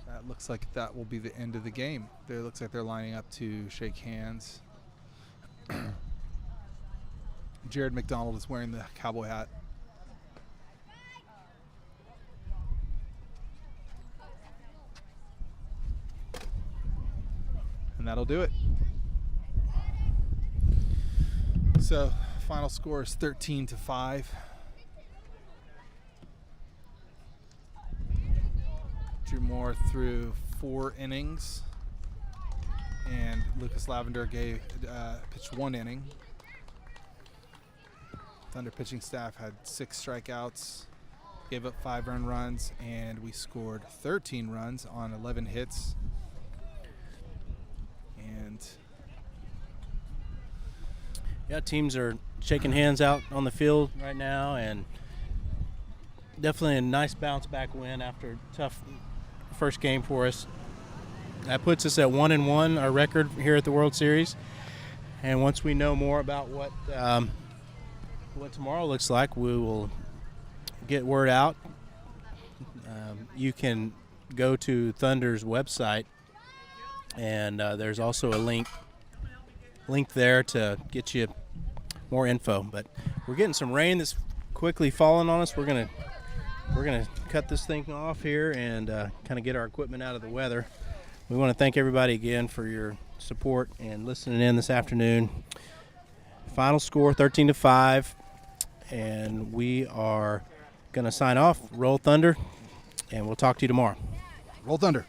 that looks like that will be the end of the game. It looks like they're lining up to shake hands. Jared Mcdonald is wearing the cowboy hat. And that'll do it. So, final score is 13-5. Drew Moore threw 4 innings, and Lucas Lavender pitched 1 inning. Thunder pitching staff had 6 strikeouts, gave up 5 earned runs, and we scored 13 runs on 11 hits. And yeah, teams are shaking hands out on the field right now, and definitely a nice bounce back win after a tough first game for us. That puts us at 1-1, our record here at the World Series. And once we know more about what tomorrow looks like, we will get word out. You can go to Thunder's website, and there's also a link there to get you more info. But we're getting some rain that's quickly falling on us. We're gonna cut this thing off here and kind of get our equipment out of the weather. We want to thank everybody again for your support and listening in this afternoon. Final score 13-5, and we are going to sign off. Roll Thunder, and we'll talk to you tomorrow. Roll Thunder.